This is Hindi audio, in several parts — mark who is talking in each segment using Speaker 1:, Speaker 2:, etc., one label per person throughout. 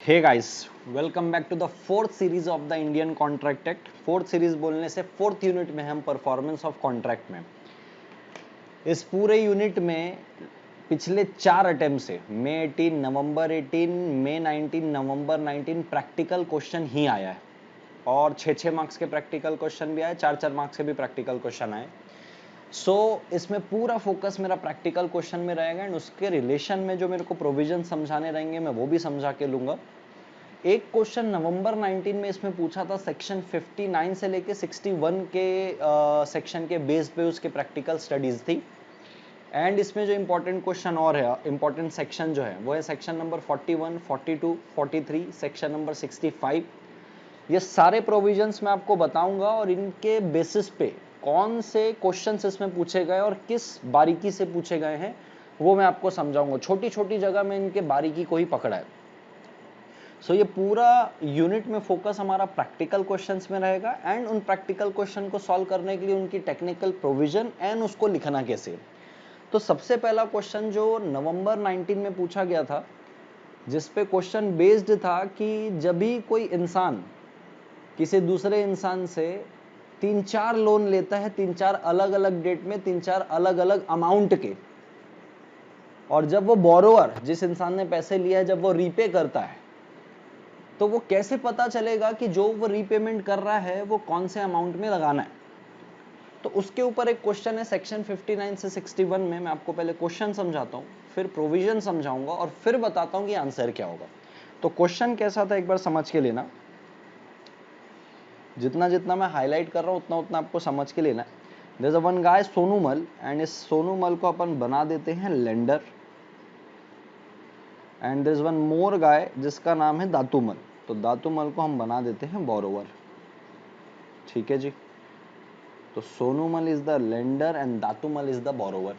Speaker 1: Hey guys, welcome back to the fourth series of the Indian contract act. Fourth series बोलने से फोर्थ यूनिट में हम परफॉर्मेंस ऑफ कॉन्ट्रैक्ट में इस पूरे यूनिट में पिछले 4 अटेम्प्ट से मई 18, नवंबर 18, मई 19, नवंबर 19 प्रैक्टिकल क्वेश्चन ही आया है और 6-6 मार्क्स के प्रैक्टिकल क्वेश्चन भी आए, 4-4 मार्क्स के भी प्रैक्टिकल क्वेश्चन आए। इसमें पूरा फोकस मेरा प्रैक्टिकल क्वेश्चन में रहेगा एंड उसके रिलेशन में जो मेरे को प्रोविजन समझाने रहेंगे मैं वो भी समझा के लूंगा। एक क्वेश्चन नवंबर 19 में इसमें पूछा था, सेक्शन 59 से लेके 61 के सेक्शन के बेस पे उसके प्रैक्टिकल स्टडीज थी। एंड इसमें जो इंपॉर्टेंट क्वेश्चन और है, इंपॉर्टेंट सेक्शन जो है वो है सेक्शन नंबर 41, 42, 43, सेक्शन नंबर 65। ये सारे प्रोविजंस मैं आपको बताऊंगा और इनके बेसिस पे कौन से क्वेश्चंस इसमें पूछे गए और किस बारीकी से पूछे गए हैं वो मैं आपको समझाऊंगा। छोटी छोटी जगह में इनके बारीकी को ही पकड़ा है। ये पूरा यूनिट में फोकस हमारा प्रैक्टिकल क्वेश्चंस में रहेगा एंड उन प्रैक्टिकल क्वेश्चन को सॉल्व करने के लिए उनकी टेक्निकल प्रोविजन एंड उसको लिखना कैसे। तो सबसे पहला क्वेश्चन जो नवंबर 19 में पूछा गया था, जिस पे क्वेश्चन बेस्ड था कि जब भी कोई इंसान किसी दूसरे इंसान से 3-4 लोन लेता है, 3-4 अलग अलग डेट में 3-4 अलग अलग अमाउंट के, और जब वो बोरोवर जिस इंसान ने पैसे लिया है जब वो रीपे करता है तो वो कैसे पता चलेगा कि जो वो रीपेमेंट कर रहा है वो कौन से अमाउंट में लगाना है। तो उसके ऊपर एक क्वेश्चन है सेक्शन 59 से 61 में। मैं आपको पहले क्वेश्चन समझाता हूँ, फिर प्रोविजन समझाऊंगा और फिर बताता हूँ कि आंसर क्या होगा। तो क्वेश्चन कैसा था एक बार समझ के लेना, जितना जितना मैं हाईलाइट कर रहा हूँ उतना उतना आपको समझ के लेना है। There is a one guy Sonumal and इस सोनूमल को अपन बना देते हैं lender and there is one more guy जिसका नाम है दातूमल। तो दातूमल को हम बना देते हैं बोरोवर। ठीक है जी। तो Sonumal is the lender and Datumal is the borrower.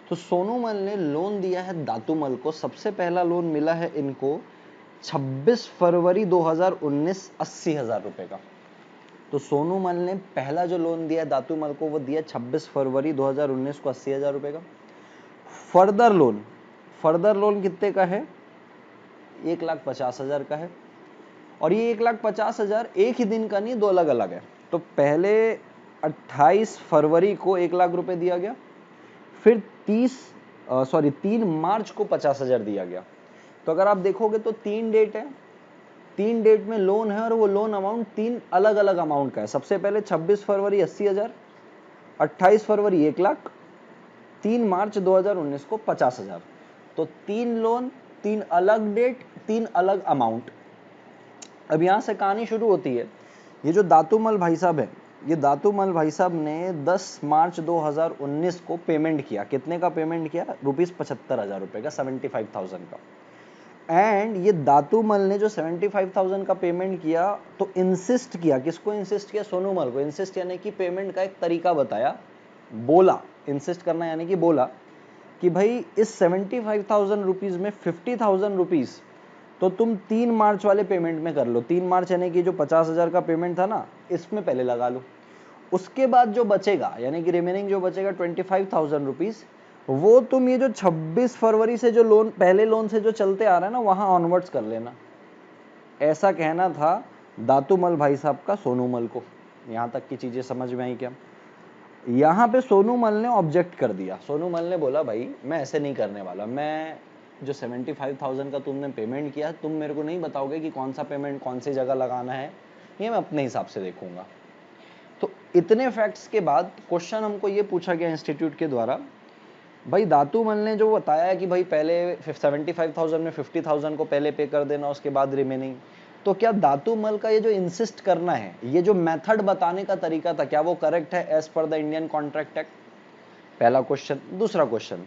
Speaker 1: तो सोनूमल ने लोन दिया है दातूमल को। सबसे पहला लोन मिला है इनको 26 फरवरी 2019 80,000 रुपए का। तो सोनूमल ने पहला जो लोन दिया दातूमल को वो दिया 26 फरवरी 2019 को 80,000 रुपए का। फर्दर लोन कितने का है? 1,50,000 का है। और ये 1,50,000 एक ही दिन का नहीं, दो अलग अलग है। तो पहले 28 फरवरी को 1 लाख रुपए दिया गया, फिर 3 मार्च को 50,000 दिया गया। तो अगर आप देखोगे तो 3 डेट है, 3 डेट में लोन है और वो लोन अमाउंट 3 अलग अलग अमाउंट का है। सबसे पहले 26 फरवरी 80,000, 28 फरवरी 1 लाख, 3 मार्च 2019 को 50,000। तो 3 लोन, 3 अलग डेट, 3 अलग अमाउंट। अब यहां से कहानी शुरू होती है। ये जो दातूमल भाई साहब है, ये दातूमल भाई साहब ने 10 मार्च 2019 को पेमेंट किया। कितने का पेमेंट किया? ₹75,000 रुपए का, 75,000 का। एंड ये दातूमल ने जो 75,000 का पेमेंट किया तो इंसिस्ट किया, किसको इंसिस्ट किया? सोनूमल को। इंसिस्ट यानी कि पेमेंट का एक तरीका बताया, बोला। इंसिस्ट करना यानी कि बोला कि भाई इस 75,000 रुपीज में 50,000 रुपीज तो तुम 3 मार्च वाले पेमेंट में कर लो। 3 मार्च यानी कि जो 50,000 का पेमेंट था ना, इसमें पहले लगा लो। उसके बाद जो बचेगा यानी कि रिमेनिंग जो बचेगा 25,000 रुपीज, वो तुम ये जो 26 फरवरी से जो लोन, पहले लोन से जो चलते आ रहा है ना, वहां ऑनवर्ड्स कर लेना। ऐसा कहना था दातूमल भाई साहब का सोनूमल को। यहां तक की चीजें समझ में आई क्या? यहां पे सोनूमल ने ऑब्जेक्ट कर दिया। सोनूमल ने बोला भाई मैं ऐसे नहीं करने वाला, मैं जो 75,000 का तुमने पेमेंट किया, तुम मेरे को नहीं बताओगे कि कौन सा पेमेंट कौन सी जगह लगाना है, ये मैं अपने हिसाब से देखूंगा। तो इतने फैक्ट्स के बाद क्वेश्चन हमको ये पूछा गया इंस्टीट्यूट के द्वारा, भाई दातूमल ने जो बताया कि भाई पहले 75,000 में 50,000 को पहले पे कर देना, उसके बाद रिमेनिंग, तो क्या दातूमल का ये जो इंसिस्ट करना है, ये जो मेथड बताने का तरीका था, क्या वो करेक्ट है as per the Indian contract act? पहला क्वेश्चन। दूसरा क्वेश्चन,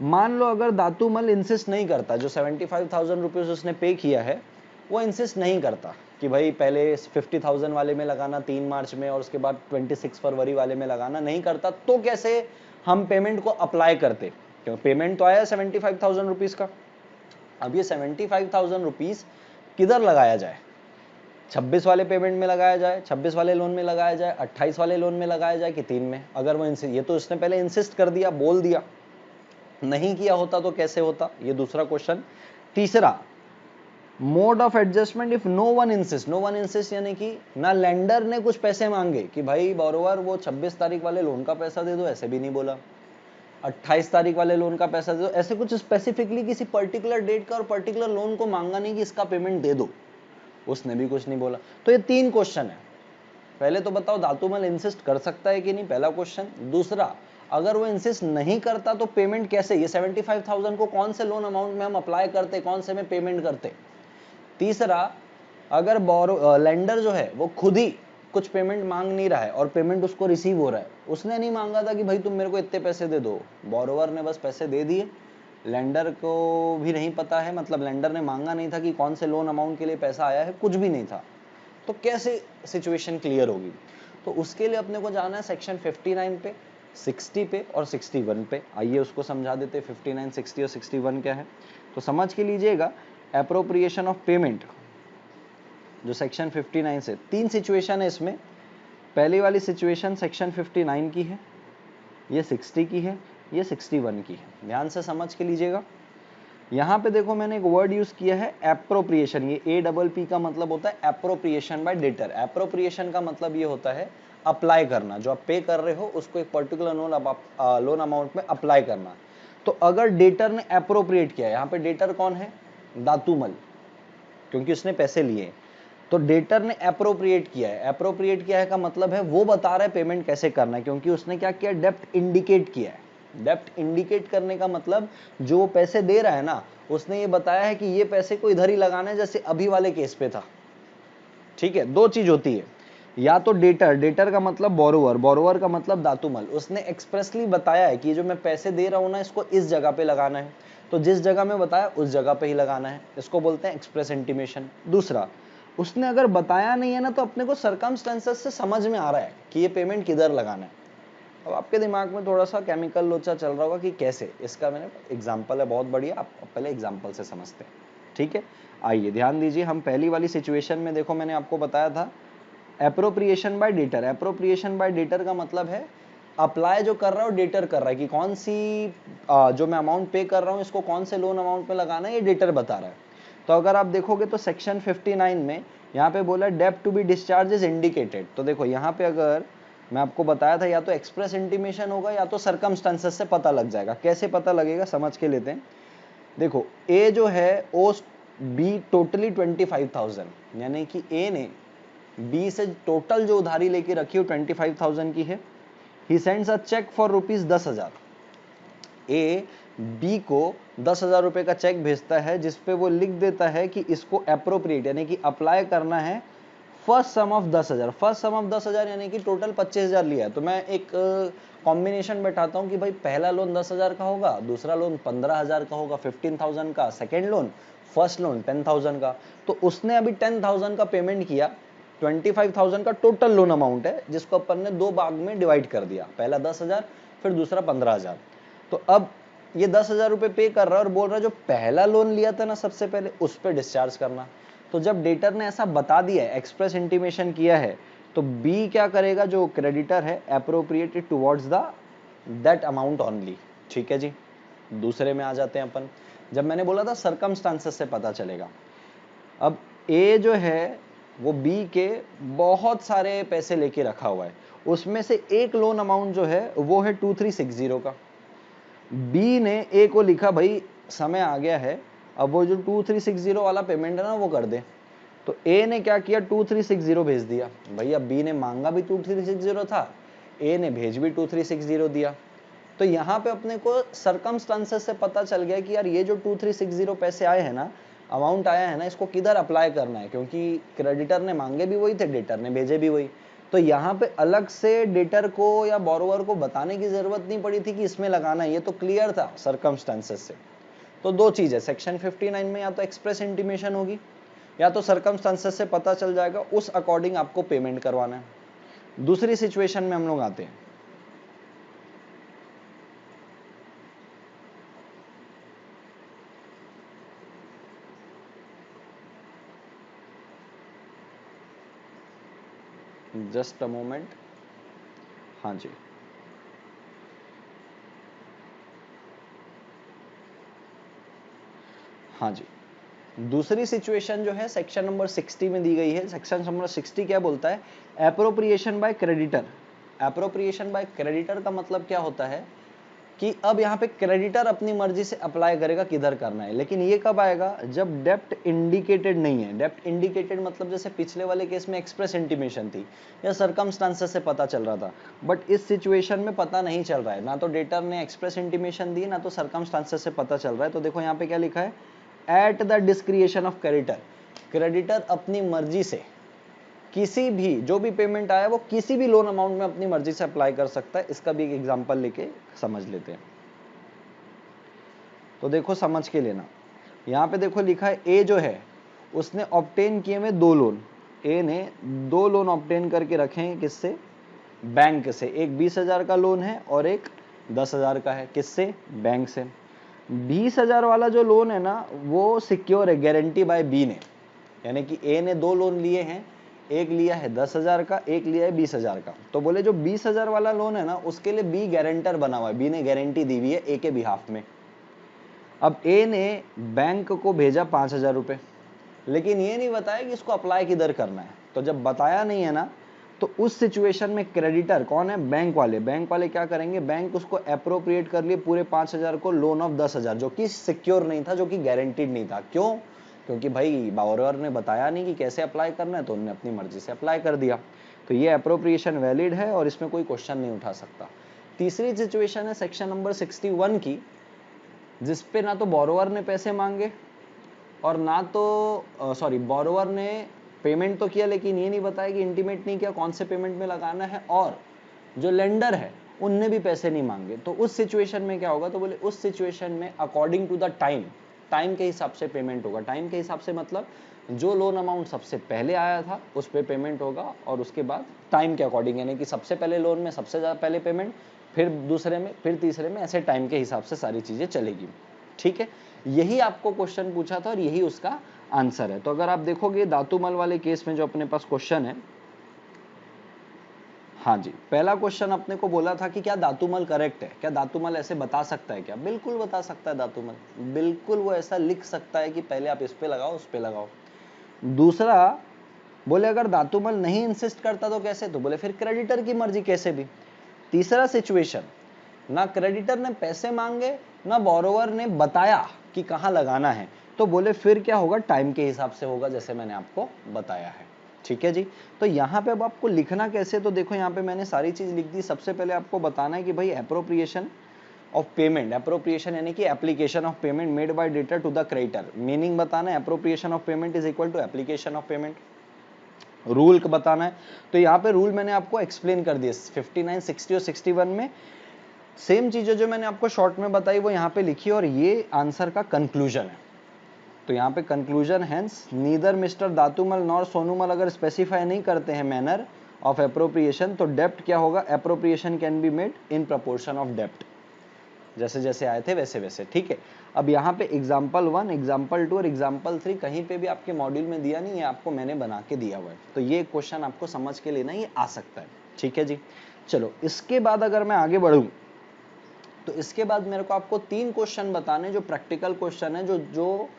Speaker 1: मान लो अगर दातूमल इंसिस्ट नहीं करता, जो 75,000 रुपीज उसने पे किया है वो इंसिस्ट नहीं करता कि भाई पहले 50,000 वाले में लगाना 3 मार्च में और उसके बाद 26 फरवरी वाले में लगाना, नहीं करता, तो कैसे हम पेमेंट को अप्लाई करते? क्योंकि पेमेंट तो आया 75,000 रुपीज का। अब ये 75,000 रुपीज किधर लगाया जाए? 26 वाले पेमेंट में लगाया जाए, 26 वाले लोन में लगाया जाए, 28 वाले लोन में लगाया जाए कि 3 में? अगर वो ये तो उसने पहले इंसिस्ट कर दिया, बोल दिया, नहीं किया होता तो कैसे होता? ये दूसरा क्वेश्चन। तीसरा, mode of adjustment if no one insist, no one insist यानी कि ना लेंडर ने कुछ पैसे मांगे कि भाई बोरोवर वो 26 तारीख वाले लोन का पैसा दे दो, ऐसे भी नहीं बोला, 28 तारीख वाले लोन का पैसा दे दो, ऐसे कुछ स्पेसिफिकली किसी पर्टिकुलर डेट का और पर्टिकुलर लोन को मांगा नहीं कि इसका पेमेंट दे दो, उसने भी कुछ नहीं बोला। तो ये 3 क्वेश्चन है। पहले तो बताओ दातुमल इंसिस्ट कर सकता है कि नहीं, पहला क्वेश्चन। दूसरा, अगर वो इंसिस्ट नहीं करता तो पेमेंट कैसे, ये 75,000 को कौन से लोन अमाउंट में हम अप्लाई करते, कौन से में पेमेंट करते। तीसरा, अगर लेंडर जो है वो खुद ही कुछ पेमेंट मांग नहीं रहा है और पेमेंट उसको रिसीव हो रहा है, उसने नहीं मांगा था कि भाई तुम मेरे को इतने पैसे दे दो, बोरोवर ने बस पैसे दे दिए, लेंडर को भी नहीं पता है, मतलब लेंडर ने मांगा नहीं था कि कौन से लोन अमाउंट के लिए पैसा आया है, कुछ भी नहीं था, तो कैसे सिचुएशन क्लियर होगी। तो उसके लिए अपने को जाना है सेक्शन 59 पे, 60 पे और 61 पे। आइए उसको समझा देते, 59, 60 और 61 क्या है। तो समझ के लीजिएगा, एप्रोप्रिएशन ऑफ पेमेंट जो सेक्शन 59 से 3 सिचुएशन है इसमें। पहली वाली सिचुएशन सेक्शन 59 की है, ये 60 की है, ये 61 की है। ध्यान से समझ के लीजिएगा। यहाँ पे देखो मैंने एक वर्ड यूज किया है एप्रोप्रिएशन, ये APP का मतलब होता है एप्रोप्रिएशन बाय डेटर। एप्रोप्रिएशन का मतलब ये होता है अप्लाई करना, जो आप पे कर रहे हो उसको एक पर्टिकुलर लोन अमाउंट में अप्लाई करना। तो अगर डेटर ने एप्रोप्रिएट किया, यहाँ पे डेटर कौन है, दातुमल, क्योंकि उसने पैसे लिए, तो डेटर ने एप्रोप्रिएट किया है। एप्रोप्रिएट किया है का मतलब है वो बता रहा है पेमेंट कैसे करना है, क्योंकि उसने क्या किया, डेप्ट इंडिकेट किया है। डेप्ट इंडिकेट करने का मतलब जो वो पैसे दे रहा है ना, उसने ये बताया है कि ये पैसे को इधर ही लगाना है, जैसे अभी वाले केस पे था। ठीक है, 2 चीज होती है, या तो डेटर, डेटर का मतलब बोरोवर, बोरोवर का मतलब दातुमल, उसने एक्सप्रेसली बताया है कि जो मैं पैसे दे रहा हूं ना इसको इस जगह पे लगाना है, तो जिस जगह में बताया उस जगह पे ही लगाना है, इसको बोलते हैं एक्सप्रेस इंटीमेशन। दूसरा, उसने अगर बताया नहीं है ना, तो अपने को सर्कमस्टेंसेस से समझ में आ रहा है कि ये पेमेंट किधर लगाना है। अब आपके दिमाग में थोड़ा सा केमिकल लोचा चल रहा होगा कि कैसे, इसका मैंने एग्जाम्पल है बहुत बढ़िया, आप पहले एग्जाम्पल से समझते हैं। ठीक है, आइए ध्यान दीजिए। हम पहली वाली सिचुएशन में देखो मैंने आपको बताया था appropriation bye debtor. Appropriation bye debtor का मतलब है अप्लाई जो कर रहा है डेटर कर रहा है कि कौन सी जो मैं अमाउंट पे कर रहा हूं इसको कौन से लोन अमाउंट में लगाना है, ये डेटर बता रहा है। तो अगर आप देखोगे तो सेक्शन 59 में यहाँ पे बोला डेब्ट to be discharge is indicated. तो देखो यहाँ पे अगर मैं आपको बताया था, या तो एक्सप्रेस इंटीमेशन होगा या तो सर्कमस्टेंसेस से पता लग जाएगा। कैसे पता लगेगा समझ के लेते हैं। देखो ए जो है ओ बी टोटली 25,000, यानी कि ए ने बी से टोटल जो उधारी लेके रखी हो 25,000 की है। He sends a cheque for ₹10,000। A B को 10,000 रुपए का चेक भेजता है, जिसपे वो लिख देता है कि इसको एप्रोप्रिएट यानी कि अप्लाई करना है first sum of 10,000। First sum of 10,000 यानी कि टोटल 25,000 लिया है। तो मैं एक कॉम्बिनेशन बैठाता हूँ कि भाई पहला लोन 10,000 का होगा, दूसरा लोन 15,000 का होगा, 15,000 का, सेकेंड लोन, फर्स्ट लोन 10,000 का। तो उसने अभी 10,000 का पेमेंट किया, 25,000 का टोटल लोन अमाउंट है, जिसको अपन ने 2 भाग में डिवाइड कर दिया, पहला 10,000 फिर दूसरा 15,000। तो अब ये 10,000 रुपए पे कर रहा है और बोल रहा है जो पहला लोन लिया था ना सबसे पहले उस पर डिस्चार्ज करना। तो जब डेटर ने ऐसा बता दिया है, एक्सप्रेस इंटीमेशन किया है, तो बी क्या करेगा, जो क्रेडिटर है, appropriated towards the that amount only. ठीक है जी, दूसरे में आ जाते हैं अपन। जब मैंने बोला था सर्कमस्टांसेस से पता चलेगा, अब ए जो है वो बी के बहुत सारे पैसे लेके रखा हुआ है, उसमें से एक लोन अमाउंट जो है वो है 2360 का। बी ने ए को लिखा भाई समय आ गया है, अब वो जो 2360 वाला पेमेंट है ना वो कर दे। तो ए ने क्या किया, 2360 भेज दिया। भैया बी ने मांगा भी 2360 था, ए ने भेज भी 2360 दिया। तो यहाँ पे अपने को सर्कमस्टांसेस से पता चल गया कि यार ये जो 2360 पैसे आए हैं ना, अमाउंट आया है ना, इसको किधर अप्लाई करना है, क्योंकि क्रेडिटर ने मांगे भी वही थे, डेटर ने भेजे भी वही। तो यहाँ पे अलग से डेटर को या बोरोवर को बताने की जरूरत नहीं पड़ी थी कि इसमें लगाना है, ये तो क्लियर था सर्कमस्टांसेस से। तो 2 चीज है सेक्शन 59 में, या तो एक्सप्रेस इंटीमेशन होगी या तो सर्कमस्टांसेस से पता चल जाएगा, उस अकॉर्डिंग आपको पेमेंट करवाना है। दूसरी सिचुएशन में हम लोग आते हैं। Just a moment. हाँ जी, हाँ जी। दूसरी सिचुएशन जो है सेक्शन नंबर 60 में दी गई है। सेक्शन नंबर 60 क्या बोलता है? Appropriation by creditor. Appropriation by creditor का मतलब क्या होता है कि अब यहाँ पे क्रेडिटर अपनी मर्जी से अप्लाई करेगा किधर करना है, लेकिन ये कब आएगा? जब डेप्ट इंडिकेटेड नहीं है। डेप्ट इंडिकेटेड मतलब जैसे पिछले वाले केस में एक्सप्रेस इंटीमेशन थी या सरकमस्टांसेस से पता चल रहा था, बट इस सिचुएशन में पता नहीं चल रहा है, ना तो डेटर ने एक्सप्रेस इंटीमेशन दी, ना तो सरकमस्टांसेस से पता चल रहा है। तो देखो यहाँ पे क्या लिखा है? At the डिस्क्रिएशन of creditor. Creditor अपनी मर्जी से किसी भी जो भी पेमेंट आया वो किसी भी लोन अमाउंट में अपनी मर्जी से अप्लाई कर सकता है। इसका भी एक एग्जांपल लेके समझ लेते हैं। तो देखो समझ के लेना। यहाँ पे देखो लिखा है ए जो है उसने ऑब्टेन किए हुए 2 लोन। ए ने 2 लोन ऑब्टेन करके रखे हैं। किससे? बैंक से। एक 20,000 का लोन है और एक 10,000 का है। किससे? बैंक से। 20,000 वाला जो लोन है ना वो सिक्योर है, गारंटी बाय बी ने। यानी कि ए ने 2 लोन लिए हैं, एक लिया है 10,000 का, एक लिया है 20,000 का। तो बोले जो 20,000 वाला लोन है ना उसके लिए बी गारंटर बना हुआ है, बी ने गारंटी दी हुई है ए के बिहाफ में। अब ए ने बैंक को भेजा 5,000 रुपए, लेकिन ये नहीं बताया कि इसको अप्लाई किधर करना है। तो जब बताया नहीं है ना तो उस सिचुएशन में क्रेडिटर कौन है? बैंक वाले। बैंक वाले क्या करेंगे? बैंक उसको अप्रोप्रिएट कर लिए पूरे 5,000 को लोन ऑफ 10,000, जो कि सिक्योर नहीं था, जो कि गारंटीड नहीं था। क्यों? क्योंकि भाई बोरोवर ने बताया नहीं कि कैसे अप्लाई करना है, तो उन्होंने अपनी मर्जी से अप्लाई कर दिया। तो ये अप्रोप्रिएशन वैलिड है और इसमें कोई क्वेश्चन नहीं उठा सकता। तीसरी सिचुएशन है सेक्शन नंबर 61 की, जिसपे ना तो बोरोवर ने पैसे मांगे और ना तो बोरोवर ने पेमेंट तो किया, लेकिन ये नहीं बताया कि इंटीमेट नहीं किया कौन से पेमेंट में लगाना है, और जो लेंडर है उनने भी पैसे नहीं मांगे। तो उस सिचुएशन में क्या होगा? तो बोले उस सिचुएशन में अकॉर्डिंग टू द टाइम के हिसाब से पेमेंट होगा। टाइम के हिसाब से मतलब जो लोन अमाउंट सबसे पहले आया था उस पर पेमेंट होगा, और उसके बाद टाइम के अकॉर्डिंग, यानी कि सबसे पहले लोन में सबसे ज़्यादा पहले पेमेंट, फिर दूसरे में, फिर तीसरे में, ऐसे टाइम के हिसाब से सारी चीज़ें चलेगी। ठीक है, यही आपको क्वेश्चन पूछा था और यही उसका आंसर है। तो अगर आप देखोगे धातुमल वाले केस में जो अपने पास क्वेश्चन है, हाँ जी, पहला क्वेश्चन अपने को बोला था कि क्या धातुमल करेक्ट है? क्या धातुमल ऐसे बता सकता है? क्या बिल्कुल बता सकता है धातुमल, बिल्कुल वो ऐसा लिख सकता है कि पहले आप इस पे लगाओ उस पे लगाओ। दूसरा बोले अगर धातुमल नहीं इंसिस्ट करता तो कैसे? तो बोले फिर क्रेडिटर की मर्जी कैसे भी। तीसरा सिचुएशन, ना क्रेडिटर ने पैसे मांगे ना बोरोवर ने बताया कि कहां लगाना है, तो बोले फिर क्या होगा? टाइम के हिसाब से होगा, जैसे मैंने आपको बताया है। ठीक है जी। तो यहाँ पे अब आपको लिखना कैसे? तो देखो यहाँ पे मैंने सारी चीज लिख दी। सबसे पहले आपको बताना है कि भाई एप्रोप्रिएशन ऑफ पेमेंट, एप्रोप्रिएशन यानी कि application of payment made by debtor to the creditor. Meaning बताना है, appropriation of payment is equal to application of payment. Rule बताना है, तो यहाँ पे रूल मैंने आपको एक्सप्लेन कर दिया 59, 60 और 61 में। सेम चीजें जो मैंने आपको शॉर्ट में बताई वो यहाँ पे लिखी, और ये आंसर का कंक्लूजन है। तो यहाँ पे conclusion, hence neither mister Datumal nor Sonumal अगर स्पेसिफाई नहीं करते हैं मैनर ऑफ एप्रोप्रिएशन, तो डेप्ट क्या होगा? Appropriation can be made in proportion of डेप्ट, जैसे जैसे आए थे वैसे वैसे। ठीक है, अब यहाँ पे एग्जाम्पल 1, एग्जाम्पल 2 और एग्जाम्पल 3 कहीं पे भी आपके मॉड्यूल में दिया नहीं है, आपको मैंने बना के दिया हुआ है। तो ये क्वेश्चन आपको समझ के लेना, ये आ सकता है। ठीक है जी। चलो इसके बाद अगर मैं आगे बढ़ूं तो इसके बाद मेरे को आपको 3 क्वेश्चन बताने जो प्रैक्टिकल क्वेश्चन है, जो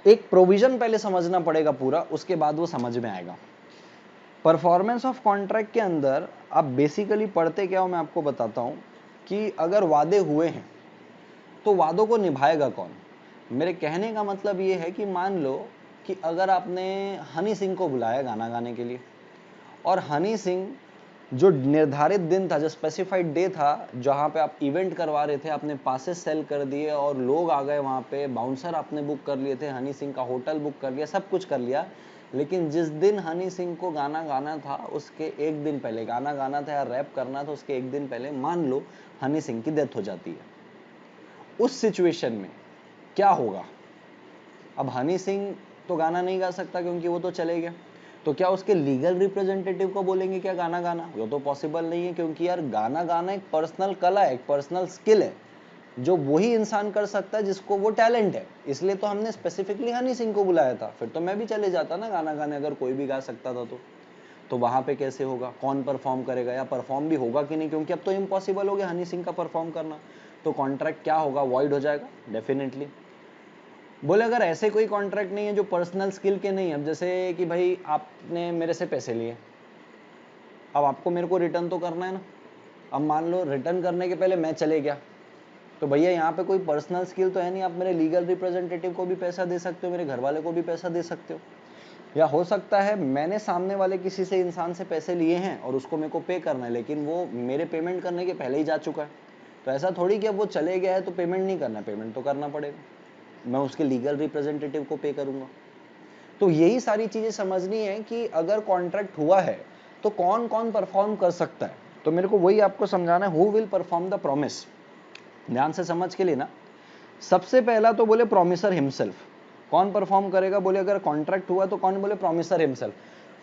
Speaker 1: एक प्रोविजन पहले समझना पड़ेगा पूरा, उसके बाद वो समझ में आएगा। परफॉर्मेंस ऑफ कॉन्ट्रैक्ट के अंदर आप बेसिकली पढ़ते क्या हो मैं आपको बताता हूं कि अगर वादे हुए हैं तो वादों को निभाएगा कौन। मेरे कहने का मतलब ये है कि मान लो कि अगर आपने हनी सिंह को बुलाया गाना गाने के लिए, और हनी सिंह जो निर्धारित दिन था, जो स्पेसिफाइड डे था जहाँ पे आप इवेंट करवा रहे थे, आपने पासेस सेल कर दिए और लोग आ गए वहाँ पे, बाउंसर आपने बुक कर लिए थे, हनी सिंह का होटल बुक कर लिया, सब कुछ कर लिया, लेकिन जिस दिन हनी सिंह को गाना गाना था उसके एक दिन पहले, गाना गाना था या रैप करना था उसके एक दिन पहले, मान लो हनी सिंह की डेथ हो जाती है। उस सिचुएशन में क्या होगा? अब हनी सिंह तो गाना नहीं गा सकता क्योंकि वो तो चले गया, तो क्या उसके लीगल रिप्रेजेंटेटिव को बोलेंगे क्या गाना गाना? वो तो पॉसिबल नहीं है, क्योंकि यार गाना गाना एक पर्सनल कला है, एक पर्सनल स्किल है, जो वही इंसान कर सकता है जिसको वो टैलेंट है। इसलिए तो हमने स्पेसिफिकली हनी सिंह को बुलाया था, फिर तो मैं भी चले जाता ना गाना गाने, अगर कोई भी गा सकता था तो वहां पे कैसे होगा? कौन परफॉर्म करेगा, या परफॉर्म भी होगा कि नहीं? क्योंकि अब तो इम्पॉसिबल हो गया हनी सिंह का परफॉर्म करना, तो कॉन्ट्रैक्ट क्या होगा? वॉइड हो जाएगा डेफिनेटली। बोले अगर ऐसे कोई कॉन्ट्रैक्ट नहीं है जो पर्सनल स्किल के नहीं है, अब जैसे कि भाई आपने मेरे से पैसे लिए, अब आपको मेरे को रिटर्न तो करना है ना। अब मान लो रिटर्न करने के पहले मैं चले गया, तो भैया यहाँ पे कोई पर्सनल स्किल तो है नहीं, आप मेरे लीगल रिप्रेजेंटेटिव को भी पैसा दे सकते हो, मेरे घर वाले को भी पैसा दे सकते हो। या हो सकता है मैंने सामने वाले किसी से इंसान से पैसे लिए हैं और उसको मेरे को पे करना है, लेकिन वो मेरे पेमेंट करने के पहले ही जा चुका है, तो ऐसा थोड़ी कि अब वो चले गया है तो पेमेंट नहीं करना, पेमेंट तो करना पड़ेगा, मैं उसके लीगल रिप्रेजेंटेटिव को पे करूंगा। तो यही सारी चीजें समझनी है कि अगर कॉन्ट्रैक्ट हुआ है तो कौन कौन परफॉर्म कर सकता है, तो मेरे को वही आपको समझाना है, who will perform the promise. ध्यान से समझ के लेना। सबसे पहला तो बोले प्रोमिसर हिमसेल्फ। कौन परफॉर्म करेगा, बोले अगर कॉन्ट्रैक्ट हुआ तो कौन, बोले प्रोमिसर हिमसेल्फ।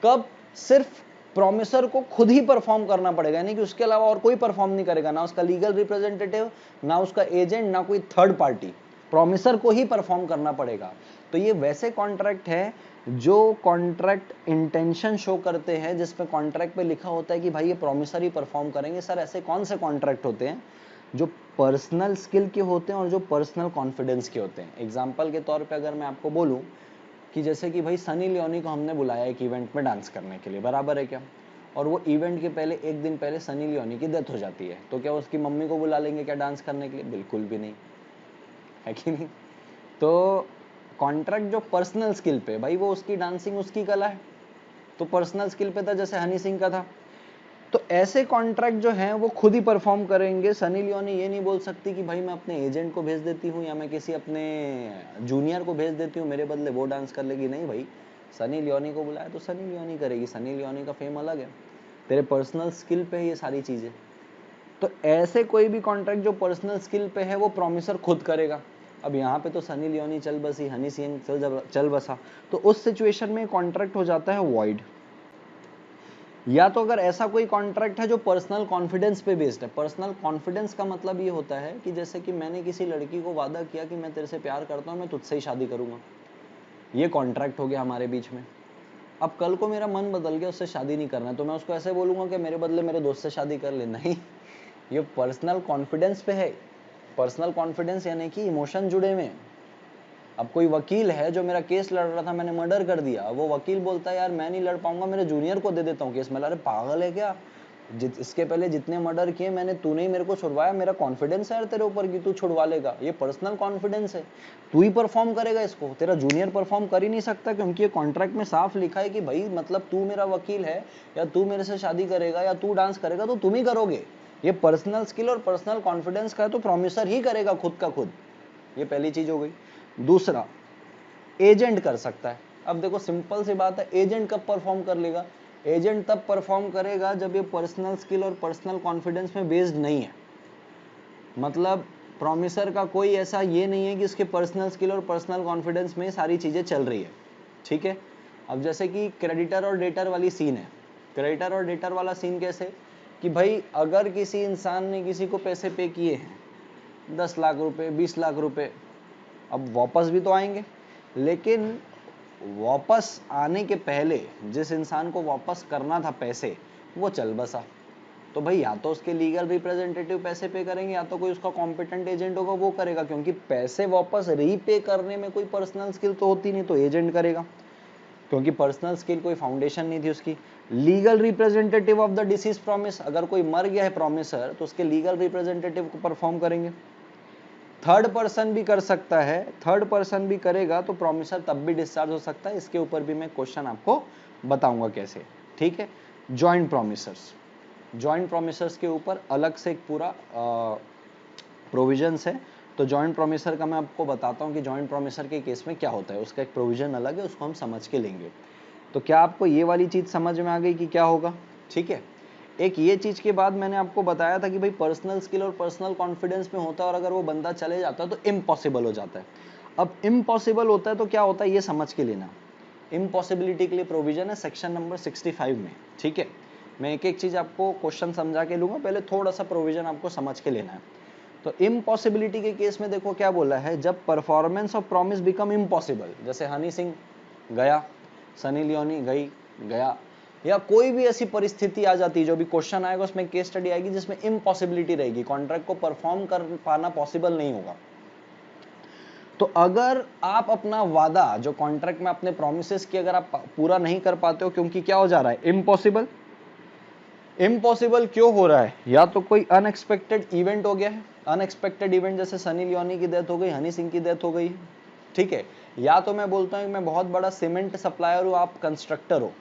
Speaker 1: कब, सिर्फ प्रोमिसर को खुद ही परफॉर्म करना पड़ेगा, यानी कि उसके अलावा और कोई परफॉर्म नहीं करेगा, ना उसका लीगल रिप्रेजेंटेटिव, ना उसका एजेंट, ना कोई थर्ड पार्टी, प्रोमिसर को ही परफॉर्म करना पड़ेगा। तो ये वैसे कॉन्ट्रैक्ट है जो कॉन्ट्रैक्ट इंटेंशन शो करते हैं, जिसमें कॉन्ट्रैक्ट पे लिखा होता है कि भाई ये प्रोमिसर ही परफॉर्म करेंगे। सर ऐसे कौन से कॉन्ट्रैक्ट होते हैं, जो पर्सनल स्किल के होते हैं और जो पर्सनल कॉन्फिडेंस के होते हैं। एग्जाम्पल के तौर पे अगर मैं आपको बोलूं कि जैसे कि भाई सनी लियोनी को हमने बुलाया एक इवेंट में डांस करने के लिए, बराबर है क्या, और वो इवेंट के पहले एक दिन पहले सनी लियोनी की डेथ हो जाती है, तो क्या उसकी मम्मी को बुला लेंगे क्या डांस करने के लिए, बिल्कुल भी नहीं, है कि नहीं। तो कॉन्ट्रैक्ट जो पर्सनल स्किल पे, भाई वो उसकी डांसिंग उसकी कला है, तो पर्सनल स्किल पे था, जैसे हनी सिंह का था। तो ऐसे कॉन्ट्रैक्ट जो हैं वो खुद ही परफॉर्म करेंगे। सनी लियोनी ये नहीं बोल सकती कि भाई मैं अपने एजेंट को भेज देती हूँ या मैं किसी अपने जूनियर को भेज देती हूँ, मेरे बदले वो डांस कर लेगी, नहीं भाई, सनी लियोनी को बुलाया तो सनी लियोनी करेगी, सनी लियोनी का फेम अलग है, तेरे पर्सनल स्किल पे है ये सारी चीजें। तो ऐसे कोई भी कॉन्ट्रैक्ट जो पर्सनल स्किल पे है वो प्रोमिसर खुद करेगा। अब यहाँ पे तो सनी लियोनी चल बसी, हनी सिंह चल बसा, तो उस सिचुएशन में कॉन्ट्रैक्ट हो जाता है वॉइड। या तो अगर ऐसा कोई कॉन्ट्रैक्ट है जो पर्सनल कॉन्फिडेंस पे बेस्ड है। पर्सनल कॉन्फिडेंस का मतलब ये होता है कि जैसे कि मैंने किसी लड़की को वादा किया कि मैं तेरे से प्यार करता हूँ, मैं तुझसे ही शादी करूंगा, ये कॉन्ट्रैक्ट हो गया हमारे बीच में। अब कल को मेरा मन बदल गया, उससे शादी नहीं करना है, तो मैं उसको ऐसे बोलूंगा कि मेरे बदले मेरे दोस्त से शादी कर ले, नहीं, ये पर्सनल कॉन्फिडेंस पे है। पर्सनल कॉन्फिडेंस यानी कि इमोशन जुड़े हुए हैं। अब कोई वकील है जो मेरा केस लड़ रहा था, मैंने मर्डर कर दिया, वो वकील बोलता है यार मैं नहीं लड़ पाऊंगा, मेरे जूनियर को दे देता हूँ केस। मैं, अरे पागल है क्या, इसके पहले जितने मर्डर किए मैंने, तूने ही मेरे को छुड़वाया, मेरा कॉन्फिडेंस है यार तेरे ऊपर कि तू छुड़वा लेगा, ये पर्सनल कॉन्फिडेंस है, तू ही परफॉर्म करेगा इसको, तेरा जूनियर परफॉर्म कर ही नहीं सकता, क्योंकि ये कॉन्ट्रैक्ट में साफ लिखा है कि भाई मतलब तू मेरा वकील है, या तू मेरे से शादी करेगा, या तू डांस करेगा तो तुम ही करोगे। ये पर्सनल स्किल और पर्सनल कॉन्फिडेंस का है, तो प्रोमिसर ही करेगा खुद का खुद। ये पहली चीज हो गई। दूसरा, एजेंट कर सकता है। अब देखो सिंपल सी बात है, एजेंट कब परफॉर्म कर लेगा, एजेंट तब परफॉर्म करेगा जब ये पर्सनल स्किल और पर्सनल कॉन्फिडेंस में बेस्ड नहीं है। मतलब प्रोमिसर का कोई ऐसा ये नहीं है कि उसके पर्सनल स्किल और पर्सनल कॉन्फिडेंस में सारी चीजें चल रही है, ठीक है। अब जैसे कि क्रेडिटर और डेटर वाली सीन है। क्रेडिटर और डेटर वाला सीन कैसे, कि भाई अगर किसी इंसान ने किसी को पैसे पे किए हैं 10 लाख रुपए, 20 लाख रुपए, अब वापस भी तो आएंगे, लेकिन वापस आने के पहले जिस इंसान को वापस करना था पैसे, वो चल बसा, तो भाई या तो उसके लीगल रिप्रेजेंटेटिव पैसे पे करेंगे, या तो कोई उसका कॉम्पिटेंट एजेंट होगा वो करेगा, क्योंकि पैसे वापस रीपे करने में कोई पर्सनल स्किल तो होती नहीं, तो एजेंट करेगा, क्योंकि पर्सनल स्किल कोई फाउंडेशन नहीं थी उसकी। Legal representative of the disease promise, अगर कोई मर गया है प्रॉमिसर तो उसके लीगल रिप्रेजेंटेटिव को परफॉर्म करेंगे। थर्ड पर्सन भी कर सकता है, थर्ड पर्सन भी करेगा तो प्रॉमिसर तब भी डिस्चार्ज हो सकता है। इसके ऊपर भी मैं क्वेश्चन आपको बताऊंगा कैसे, ठीक है। जॉइंट प्रॉमिसर्स, जॉइंट प्रॉमिसर्स के ऊपर अलग से एक पूरा प्रोविजंस है, तो जॉइंट प्रॉमिसर का मैं आपको बताता हूं कि जॉइंट प्रॉमिसर के केस में क्या होता है, उसका एक प्रोविजन अलग है, उसको हम समझ के लेंगे। तो क्या आपको ये वाली चीज समझ में आ गई कि क्या होगा, ठीक है। एक ये चीज के बाद मैंने आपको बताया था कि भाई पर्सनल स्किल और पर्सनल कॉन्फिडेंस में होता है, और अगर वो बंदा चले जाता है तो इम्पॉसिबल हो जाता है। अब इम्पॉसिबल होता है तो क्या होता है ये समझ के लेना। इम्पॉसिबिलिटी के लिए प्रोविजन है सेक्शन नंबर 65 में, ठीक है। मैं एक एक चीज आपको क्वेश्चन समझा के लूंगा, पहले थोड़ा सा प्रोविजन आपको समझ के लेना है। तो इम्पॉसिबिलिटी के केस में देखो क्या बोला है, जब performance of promise become impossible, जैसे हनी सिंह गया, सनी लियोनी गई, गया, या कोई भी ऐसी परिस्थिति आ जाती है, जो भी क्वेश्चन आएगा उसमें केस स्टडी आएगी जिसमें इम्पॉसिबिलिटी रहेगी, कॉन्ट्रैक्ट को परफॉर्म कर पाना पॉसिबल नहीं होगा, तो अगर आप अपना वादा जो कॉन्ट्रैक्ट में अपने प्रोमिसेस की अगर आप पूरा नहीं कर पाते हो, क्योंकि क्या हो जा रहा है, इम्पॉसिबल। इम्पॉसिबल क्यों हो रहा है? या तो कोई अनएक्सपेक्टेड इवेंट हो गया है, अनएक्सपेक्टेड इवेंट जैसे सनी लियोनी की डेथ हो गई, हनी सिंह की डेथ हो गई, ठीक है। या तो मैं बोलता हूँ कि मैं बहुत बड़ा सीमेंट सप्लायर हूँ, आप कंस्ट्रक्टर हो,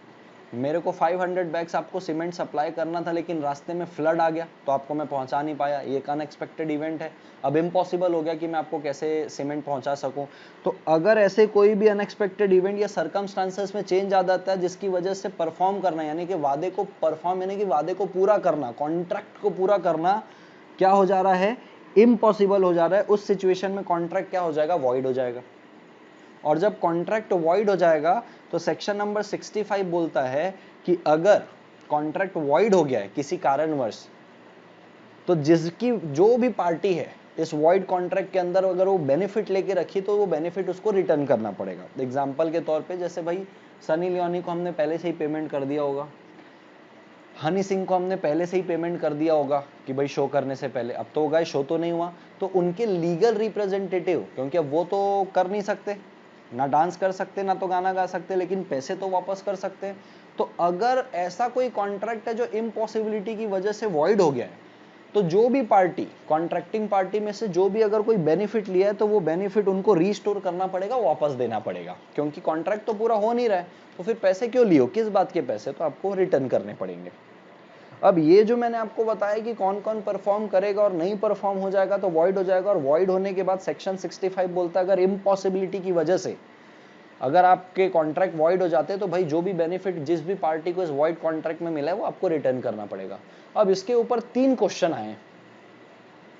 Speaker 1: मेरे को 500 बैग्स आपको सीमेंट सप्लाई करना था, लेकिन रास्ते में फ्लड आ गया तो आपको मैं पहुंचा नहीं पाया, ये एक अनएक्सपेक्टेड इवेंट है। अब इम्पॉसिबल हो गया कि मैं आपको कैसे सीमेंट पहुंचा सकूं। तो अगर ऐसे कोई भी अनएक्सपेक्टेड इवेंट या सर्कमस्टांसेस में चेंज आ जाता है जिसकी वजह से परफॉर्म करना, यानी कि वादे को परफॉर्म, यानी कि वादे को पूरा करना, कॉन्ट्रैक्ट को पूरा करना क्या हो जा रहा है, इम्पॉसिबल हो जा रहा है, उस सिचुएशन में कॉन्ट्रैक्ट क्या हो जाएगा, वॉइड हो जाएगा। और जब कॉन्ट्रैक्ट वॉइड हो जाएगा तो सेक्शन नंबर 65 बोलता है कि अगर कॉन्ट्रैक्ट वॉइड हो गया है किसी कारणवश, तो जिसकी जो भी पार्टी है इस वॉइड कॉन्ट्रैक्ट के अंदर अगर वो बेनिफिट लेके रखी तो वो बेनिफिट उसको रिटर्न करना पड़ेगा। एग्जांपल के तौर पे जैसे भाई सनी लियोनी को हमने पहले से ही पेमेंट कर दिया होगा, हनी सिंह को हमने पहले से ही पेमेंट कर दिया होगा कि भाई शो करने से पहले, अब तो होगा शो तो नहीं हुआ, तो उनके लीगल रिप्रेजेंटेटिव, क्योंकि अब वो तो कर नहीं सकते, ना डांस कर सकते ना तो गाना गा सकते, लेकिन पैसे तो वापस कर सकते हैं। तो अगर ऐसा कोई कॉन्ट्रैक्ट है जो इम्पॉसिबिलिटी की वजह से वॉइड हो गया है, तो जो भी पार्टी, कॉन्ट्रैक्टिंग पार्टी में से जो भी अगर कोई बेनिफिट लिया है तो वो बेनिफिट उनको रीस्टोर करना पड़ेगा, वापस देना पड़ेगा, क्योंकि कॉन्ट्रैक्ट तो पूरा हो नहीं रहा है, तो फिर पैसे क्यों लियो, किस बात के पैसे, तो आपको रिटर्न करने पड़ेंगे। अब ये जो मैंने आपको बताया कि कौन कौन परफॉर्म करेगा और नहीं परफॉर्म हो जाएगा तो वॉइड हो जाएगा, और वॉइड होने के बाद सेक्शन 65 बोलता है अगर इम्पॉसिबिलिटी की वजह से अगर आपके कॉन्ट्रैक्ट वॉइड हो जाते हैं तो भाई जो भी बेनिफिट जिस भी पार्टी को इस वॉइड कॉन्ट्रैक्ट में मिला है वो आपको रिटर्न करना पड़ेगा। अब इसके ऊपर 3 क्वेश्चन आए हैं,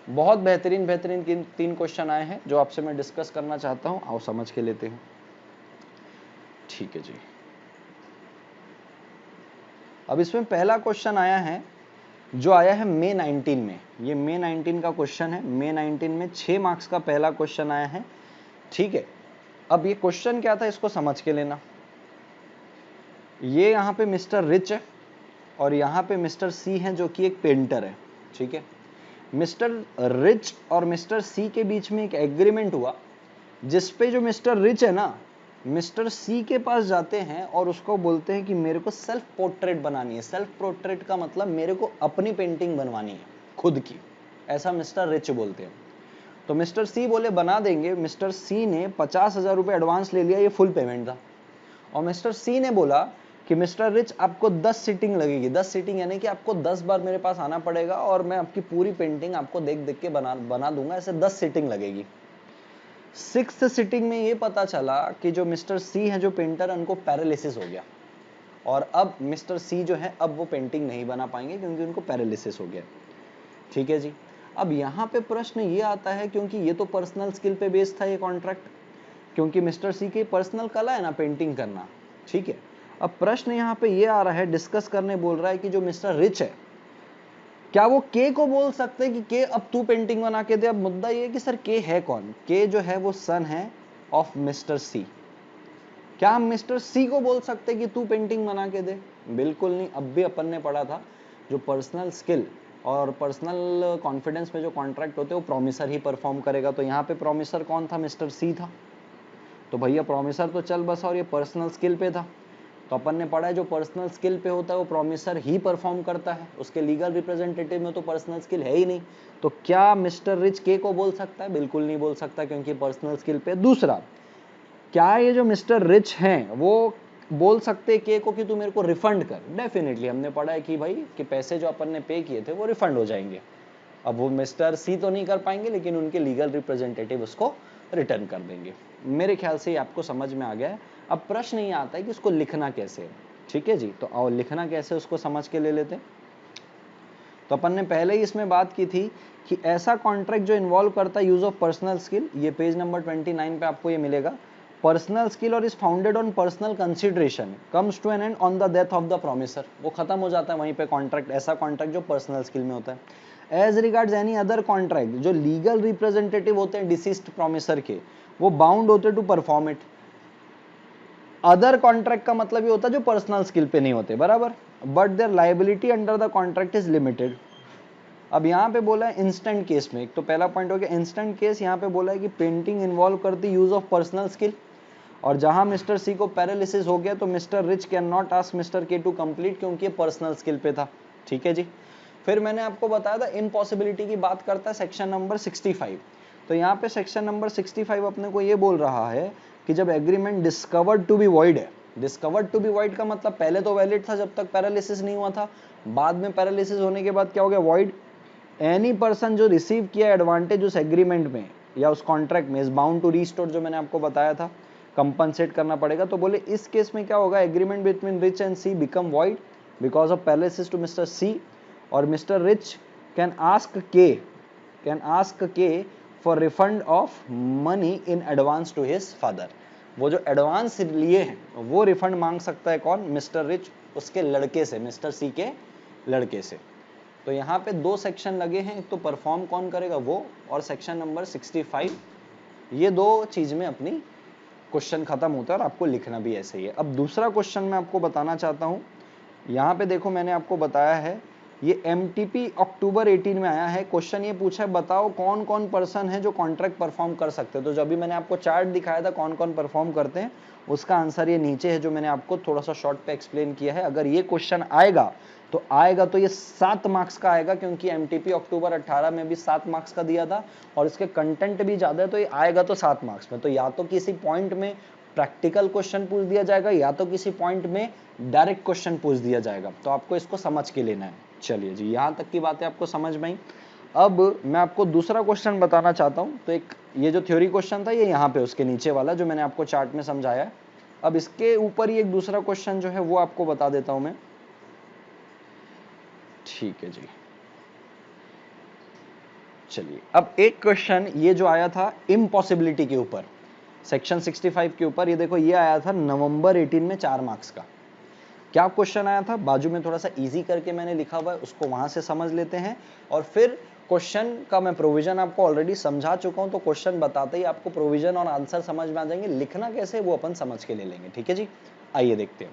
Speaker 1: बहुत बेहतरीन बेहतरीन 3 क्वेश्चन आए हैं जो आपसे मैं डिस्कस करना चाहता हूं, आओ समझ के लेते हैं। ठीक है जी, अब इसमें पहला क्वेश्चन आया है जो आया है May 19 में, ये May 19 का क्वेश्चन है, May 19 में 6 मार्क्स का पहला क्वेश्चन आया है, ठीक है। अब ये क्वेश्चन क्या था इसको समझ के लेना। ये यहाँ पे मिस्टर रिच है और यहाँ पे मिस्टर सी है जो कि एक पेंटर है, ठीक है। मिस्टर रिच और मिस्टर सी के बीच में एक एग्रीमेंट हुआ जिसपे जो मिस्टर रिच है ना, मिस्टर सी के पास जाते हैं और उसको बोलते हैं कि मेरे को सेल्फ पोर्ट्रेट बनानी है। सेल्फ पोर्ट्रेट का मतलब मेरे को अपनी पेंटिंग बनवानी है खुद की, ऐसा मिस्टर रिच बोलते हैं। तो मिस्टर सी बोले बना देंगे। मिस्टर सी ने 50,000 रुपये एडवांस ले लिया, ये फुल पेमेंट था। और मिस्टर सी ने बोला कि मिस्टर रिच आपको 10 सीटिंग लगेगी, 10 सीटिंग यानी कि आपको 10 बार मेरे पास आना पड़ेगा और मैं आपकी पूरी पेंटिंग आपको देख देख के बना दूंगा, ऐसे 10 सीटिंग लगेगी। 6th सीटिंग में ये पता चला कि जो मिस्टर सी है जो पेंटर, उनको पैरालिसिस हो गया और अब मिस्टर सी जो है अब वो पेंटिंग नहीं बना पाएंगे क्योंकि उनको पैरालिसिस हो गया, ठीक है जी। अब यहाँ पे प्रश्न ये आता है, क्योंकि ये तो पर्सनल स्किल पे बेस्ड था ये कॉन्ट्रैक्ट, क्योंकि मिस्टर सी की पर्सनल कला है ना पेंटिंग करना, ठीक है। अब प्रश्न यहाँ पे ये आ रहा है, डिस्कस करने बोल रहा है कि जो मिस्टर रिच है क्या वो के को बोल सकते हैं कि के अब तू पेंटिंग बना के दे। अब मुद्दा ये है कि सर के है कौन, के जो है वो सन है ऑफ मिस्टर सी। क्या हम मिस्टर सी को बोल सकते हैं कि तू पेंटिंग बना के दे? बिल्कुल नहीं। अब भी अपन ने पढ़ा था जो पर्सनल स्किल और पर्सनल कॉन्फिडेंस में जो कॉन्ट्रैक्ट होते हैं वो प्रोमिसर ही परफॉर्म करेगा। तो यहाँ पे प्रोमिसर कौन था? मिस्टर सी था। तो भैया प्रोमिसर तो चल बस, और ये पर्सनल स्किल पे था। तो अपन ने पढ़ा है जो पर्सनल स्किल पे होता है वो प्रोमिसर ही परफॉर्म करता है, उसके लीगल रिप्रेजेंटेटिव में तो पर्सनल स्किल है ही नहीं। तो क्या मिस्टर रिच के को बोल सकता है? बिल्कुल नहीं बोल सकता, क्योंकि पर्सनल स्किल पे। दूसरा, क्या ये जो मिस्टर रिच हैं वो बोल सकते के को कि तू मेरे को रिफंड कर? डेफिनेटली हमने पढ़ा है कि भाई कि पैसे जो अपन ने पे किए थे वो रिफंड हो जाएंगे। अब वो मिस्टर सी तो नहीं कर पाएंगे, लेकिन उनके लीगल रिप्रेजेंटेटिव उसको रिटर्न कर देंगे। मेरे ख्याल से आपको समझ में आ गया है। अब प्रश्न ये आता है कि इसको लिखना कैसे है, ठीक है जी। तो आओ लिखना कैसे उसको समझ के ले लेते हैं। तो अपन ने पहले ही इसमें बात की थी कि ऐसा कॉन्ट्रैक्ट जो इन्वॉल्व करता है यूज ऑफ पर्सनल स्किल, ये पेज नंबर 29 पे आपको ये मिलेगा। Personal skill or is founded on personal consideration comes to an end on the death of the promisor. वो खत्म हो जाता है वहीं पे कॉन्ट्रैक्ट, ऐसा कॉन्ट्रैक्ट जो पर्सनल स्किल में होता है। As regards any other contract, जो लीगल रिप्रेजेंटेटिव होते हैं डिसीज्ड प्रोमिसर के, वो बाउंड होते to perform it. Other contract का मतलब ये होता है जो पर्सनल स्किल पे नहीं होते, बराबर, but their liability under the contract is limited. अब यहाँ पे बोला है इंस्टेंट केस में, एक तो पहला पॉइंट हो गया इंस्टेंट केस। यहाँ पे बोला है कि पेंटिंग इन्वॉल्व करती यूज ऑफ पर्सनल स्किल, और जहां मिस्टर सी को पैरालिसिस हो गया तो mister Rich can not ask mister के टू कंप्लीट, क्योंकि ये पर्सनल स्किल पे था। ठीक है जी। फिर मैंने आपको बताया था इम्पॉसिबिलिटी की बात करता है सेक्शन नंबर 65। तो यहाँ पे सेक्शन नंबर 65 अपने को ये बोल रहा है कि जब agreement discovered to be void है, डिस्कवर्ड टू बी वॉइड का मतलब पहले तो वैलिड था जब तक पैरालिसिस नहीं हुआ था, बाद में पैरालिसिस होने के बाद क्या हो गया, वॉइड। एनी पर्सन जो रिसीव किया एडवांटेज उस एग्रीमेंट में या उस कॉन्ट्रैक्ट में इज बाउंड टू रीस्टोर, जो मैंने आपको बताया था, कंपनसेट करना पड़ेगा। तो बोले इस केस में क्या होगा, agreement between Rich and C become void because of paralysis to mister C, और मिस्टर रिच कैन आस्क के for refund of money in advance to his father. वो जो एडवांस लिए हैं वो रिफंड मांग सकता है कौन, मिस्टर रिच उसके लड़के से, मिस्टर सी के लड़के से। तो यहाँ पे दो सेक्शन लगे हैं, एक तो परफॉर्म कौन करेगा वो, और सेक्शन नंबर 65। ये दो चीज में अपनी क्वेश्चन खत्म होता है और आपको लिखना भी ऐसे ही है। अब दूसरा क्वेश्चन मैं आपको बताना चाहता हूँ। यहाँ पे देखो मैंने आपको बताया है ये एमटीपी अक्टूबर 18 में आया है। क्वेश्चन ये पूछा है बताओ कौन कौन पर्सन है जो कॉन्ट्रैक्ट परफॉर्म कर सकते हैं। तो जब भी मैंने आपको चार्ट दिखाया था कौन कौन परफॉर्म करते हैं, उसका आंसर ये नीचे है जो मैंने आपको थोड़ा सा शॉर्ट पे एक्सप्लेन किया है। अगर ये क्वेश्चन आएगा तो ये 7 मार्क्स का आएगा, क्योंकि एमटीपी अक्टूबर 18 में भी 7 मार्क्स का दिया था और इसके कंटेंट भी ज्यादा है, तो ये आएगा तो 7 मार्क्स में। तो या तो किसी पॉइंट में प्रैक्टिकल क्वेश्चन पूछ दिया जाएगा या तो किसी पॉइंट में डायरेक्ट क्वेश्चन पूछ दिया जाएगा, तो आपको इसको समझ के लेना है। चलिए जी, यहां तक की बातें आपको समझ में आई। अब मैं आपको दूसरा क्वेश्चन बताना चाहता हूं। तो एक ये जो थ्योरी क्वेश्चन था ये यहाँ पे उसके नीचे वाला जो मैंने आपको चार्ट में समझाया है, अब इसके ऊपर ही एक दूसरा क्वेश्चन जो है वो आपको बता देता हूं मैं। ठीक है जी, चलिए अब एक क्वेश्चन ये जो आया था इम्पॉसिबिलिटी के ऊपर, सेक्शन 65 के ऊपर, ये देखो ये आया था नवंबर 18 में 4 मार्क्स का। क्या क्वेश्चन आया था, बाजू में थोड़ा सा इजी करके मैंने लिखा हुआ है, उसको वहां से समझ लेते हैं और फिर क्वेश्चन का मैं प्रोविजन आपको ऑलरेडी समझा चुका हूं, तो क्वेश्चन बताते ही आपको प्रोविजन और आंसर समझ में आ जाएंगे। लिखना कैसे वो अपन समझ के ले लेंगे। ठीक है जी, आइए देखते हैं।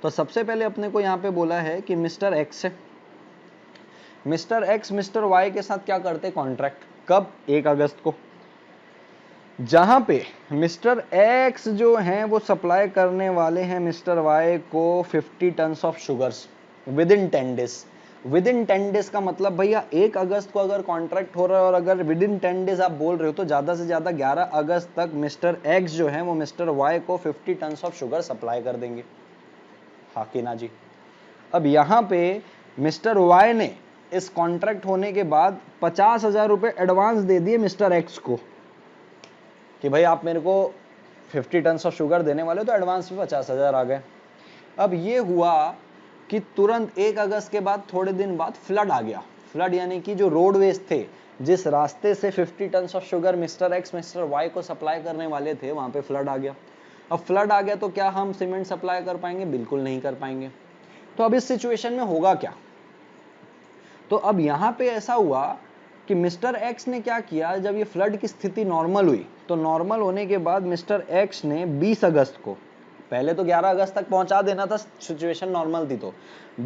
Speaker 1: तो सबसे पहले अपने को यहाँ पे बोला है कि मिस्टर एक्स मिस्टर वाई के साथ क्या करते कॉन्ट्रैक्ट, कब, 1 अगस्त को, जहां पे मिस्टर एक्स जो हैं वो सप्लाई करने वाले हैं मिस्टर वाई को 50 tons of sugars with in 10 days. With in 10 days का मतलब भैया 1 अगस्त को अगर कॉन्ट्रैक्ट हो रहा है और अगर विद इन 10 डेज आप बोल रहे हो तो ज्यादा से ज्यादा 11 अगस्त तक मिस्टर एक्स जो है वो मिस्टर वाई को 50 टन्स ऑफ शुगर सप्लाई कर देंगे। हाँ कि ना जी। अब यहां पे मिस्टर वाई ने इस कॉन्ट्रैक्ट होने के बाद 50,000 रुपए एडवांस दे दिए मिस्टर एक्स को कि भाई आप मेरे को 50 टन ऑफ शुगर देने वाले, तो एडवांस में 50,000 आ गए। अब ये हुआ कि तुरंत 1 अगस्त के बाद थोड़े दिन बाद फ्लड आ गया। फ्लड यानी कि जो रोडवेज थे, जिस रास्ते से 50 ton of sugar mister X mister Y को सप्लाई करने वाले थे, वहां पे फ्लड आ गया। अब फ्लड आ गया तो क्या हम सीमेंट सप्लाई कर पाएंगे? बिल्कुल नहीं कर पाएंगे। तो अब इस सिचुएशन में होगा क्या? तो अब यहां पे ऐसा हुआ कि मिस्टर एक्स ने क्या किया, जब ये फ्लड की स्थिति नॉर्मल हुई तो नॉर्मल होने के बाद मिस्टर एक्स ने 20 अगस्त को, पहले तो 11 अगस्त तक पहुंचा देना था, सिचुएशन नॉर्मल थी, तो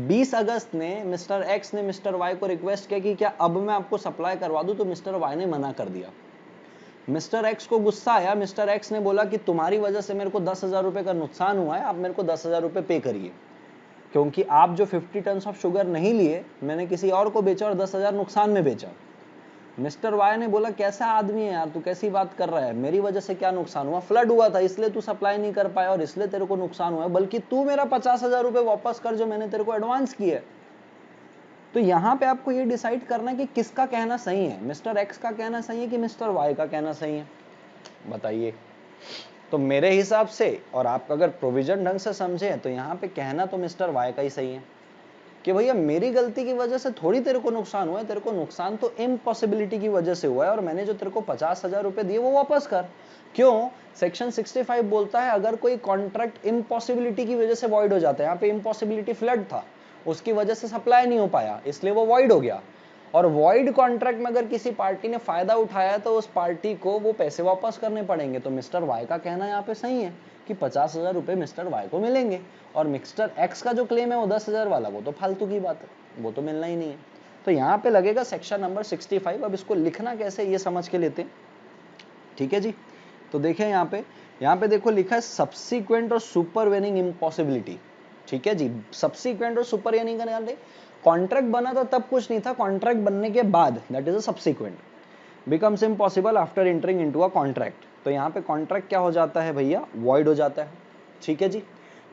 Speaker 1: 20 अगस्त ने मिस्टर एक्स ने मिस्टर वाई को रिक्वेस्ट किया कि क्या अब मैं आपको सप्लाई करवा दूं, तो मिस्टर वाई ने मना कर दिया। मिस्टर एक्स को गुस्सा आया। मिस्टर एक्स ने बोला कि तुम्हारी वजह से मेरे को 10,000 रुपए का नुकसान हुआ है, आप मेरे को 10,000 रुपए पे करिए, क्योंकि आप जो 50 टन ऑफ शुगर नहीं लिए, मैंने किसी और को बेचा और 10,000 नुकसान में बेचा। मिस्टर वाई ने बोला कैसा आदमी है यार तू, कैसी बात कर रहा है, मेरी वजह से क्या नुकसान हुआ? फ्लड हुआ था इसलिए तू सप्लाई नहीं कर पाया और इसलिए तेरे को नुकसान हुआ, बल्कि तू मेरा 50,000 रुपए वापस कर जो मैंने तेरे को एडवांस किया। तो यहां पे आपको ये डिसाइड करना है कि किसका कहना सही है, मिस्टर एक्स का कहना सही है कि मिस्टर वाई का कहना सही है, बताइए। तो मेरे हिसाब से, और आप अगर प्रोविजन ढंग से समझे, तो यहाँ पे कहना तो मिस्टर वाई का ही सही है कि भैया मेरी गलती की वजह से थोड़ी तेरे को नुकसान हुआ है, तेरे को नुकसान तो इम्पॉसिबिलिटी की वजह से हुआ है और मैंने जो तेरे को 50,000 रुपए दिए वो वापस कर। क्यों? सेक्शन 65 बोलता है अगर कोई कॉन्ट्रैक्ट इम्पॉसिबिलिटी की वजह से वॉइड हो जाता है, यहाँ पे इम्पॉसिबिलिटी फ्लड था, उसकी वजह से सप्लाई नहीं हो पाया इसलिए वो वॉइड हो गया, और वॉइड कॉन्ट्रैक्ट में अगर किसी पार्टी ने फायदा उठाया तो उस पार्टी को वो पैसे वापस करने पड़ेंगे। तो मिस्टर वाई का कहना यहाँ पे सही है कि 50,000 रुपए मिस्टर वाई को मिलेंगे, और मिस्टर एक्स का जो क्लेम है वो 10,000 वाला, वो तो फालतू की बात है, वो तो मिलना ही नहीं है। तो यहाँ पे लगेगा सेक्शन नंबर 65। अब इसको लिखना कैसे ये समझ के लेते हैं, ठीक है जी। तो देखें यहाँ पे देखो लिखा है सब्सीक्वेंट और सुपरवेनिंग इम्पॉसिबिलिटी, ठीक है जी। सब्सीक्वेंट और सुपरवेनिंग का ध्यान, कॉन्ट्रैक्ट बना था तब कुछ नहीं था, कॉन्ट्रैक्ट बनने के बाद that is a subsequent, becomes impossible after entering into a contract. तो यहाँ पे कॉन्ट्रैक्ट क्या हो जाता है भैया, वॉइड हो जाता है, ठीक है जी।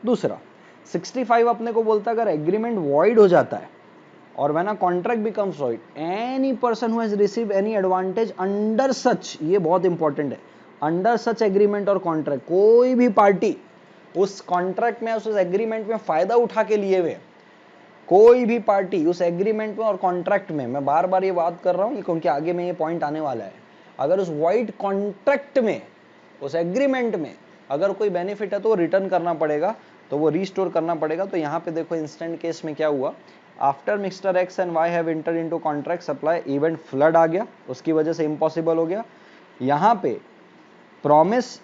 Speaker 1: दूसरा 65 अपने को बोलता है अगर एग्रीमेंट वॉइड हो जाता है और when a contract becomes void, any person who has received any advantage under सच, ये बहुत इंपॉर्टेंट है, अंडर सच एग्रीमेंट और कॉन्ट्रैक्ट, कोई भी पार्टी उस कॉन्ट्रैक्ट में उस एग्रीमेंट में फायदा उठा के लिए हुए, कोई भी पार्टी उस एग्रीमेंट में और कॉन्ट्रैक्ट में, मैं बार बार ये बात कर रहा हूं क्योंकि आगे में ये पॉइंट आने वाला है, अगर उस वाइड कॉन्ट्रैक्ट में उस एग्रीमेंट में अगर कोई बेनिफिट है तो वो रिटर्न करना पड़ेगा, तो वो रिस्टोर करना पड़ेगा। तो यहाँ पे देखो इंस्टेंट केस में क्या हुआ, after mister X and Y have entered into contract supply event flood आ गया, उसकी वजह से इम्पॉसिबल हो गया। यहाँ पे promise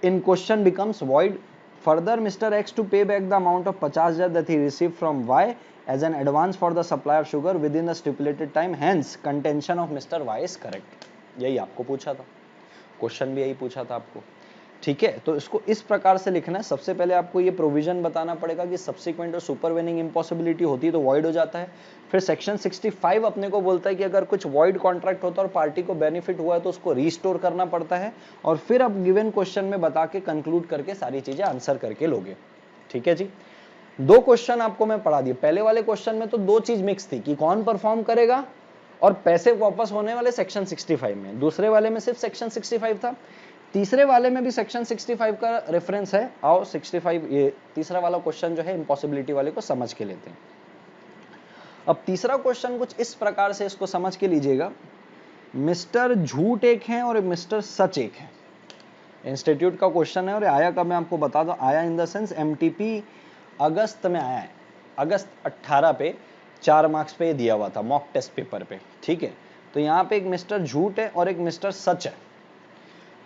Speaker 1: in question becomes void, further mister X to pay back the amount of 50,000 that he received from Y as an advance for the supply of sugar within the stipulated time, hence contention of Mr. Y is correct। यही आपको पूछा था, क्वेश्चन भी यही पूछा था आपको, ठीक है। तो इसको इस प्रकार से लिखना है। सबसे पहले आपको ये प्रोविजन बताना पड़ेगा कि सब्सिक्वेंट और सुपरवेनिंग इम्पॉसिबिलिटी होती है तो वॉइड हो जाता है। फिर सेक्शन 65 अपने को बोलता है कि अगर कुछ वॉइड कॉन्ट्रैक्ट होता है और पार्टी को बेनिफिट हुआ है तो उसको रीस्टोर करना पड़ता है, और फिर अब गिवन क्वेश्चन में बता के कंक्लूड करके सारी चीजें आंसर करके लोगे, ठीक है जी। दो क्वेश्चन आपको मैं पढ़ा दिए, पहले वाले क्वेश्चन में तो दो चीज मिक्स थी कि कौन परफॉर्म करेगा और पैसे वापस होने वाले सेक्शन 65 में, दूसरे वाले में सिर्फ सेक्शन 65 था, तीसरे वाले में भी सेक्शन 65 का रेफरेंस है। आओ 65 ये तीसरा वाला क्वेश्चन जो है इम्पॉसिबिलिटी वाले को समझ के लेते हैं। अब तीसरा क्वेश्चन कुछ इस प्रकार से इसको समझ के लीजिएगा, मिस्टर झूठ एक है और मिस्टर सच एक है। इंस्टीट्यूट का क्वेश्चन है और आया कब मैं आपको बता दूं, आया इन द सेंस एमटीपी अगस्त में आया है, अगस्त 18 पे 4 मार्क्स पे दिया हुआ था मॉक टेस्ट पेपर पे, ठीक है। तो यहाँ पे एक मिस्टर झूठ है और एक मिस्टर सच है।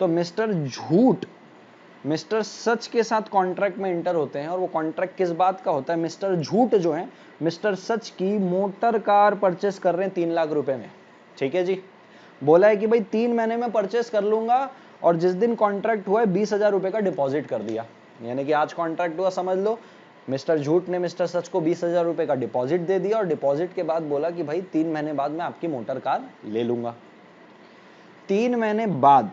Speaker 1: तो मिस्टर झूठ मिस्टर सच के साथ कॉन्ट्रैक्ट में इंटर होते हैं, और वो कॉन्ट्रैक्ट किस बात का होता है, मिस्टर झूठ जो है मिस्टर सच की मोटर कार परचेस कर रहे हैं 3 लाख रुपए में, ठीक है जी। बोला है कि भाई 3 महीने में परचेस कर लूंगा, और जिस दिन कॉन्ट्रैक्ट हुआ है 20,000 रुपए का डिपॉजिट कर दिया, यानी कि आज कॉन्ट्रैक्ट हुआ समझ लो, मिस्टर झूठ ने मिस्टर सच को 20,000 रुपए का डिपॉजिट दे दिया, और डिपॉजिट के बाद बोला कि भाई 3 महीने बाद मैं आपकी मोटर कार ले लूंगा। 3 महीने बाद,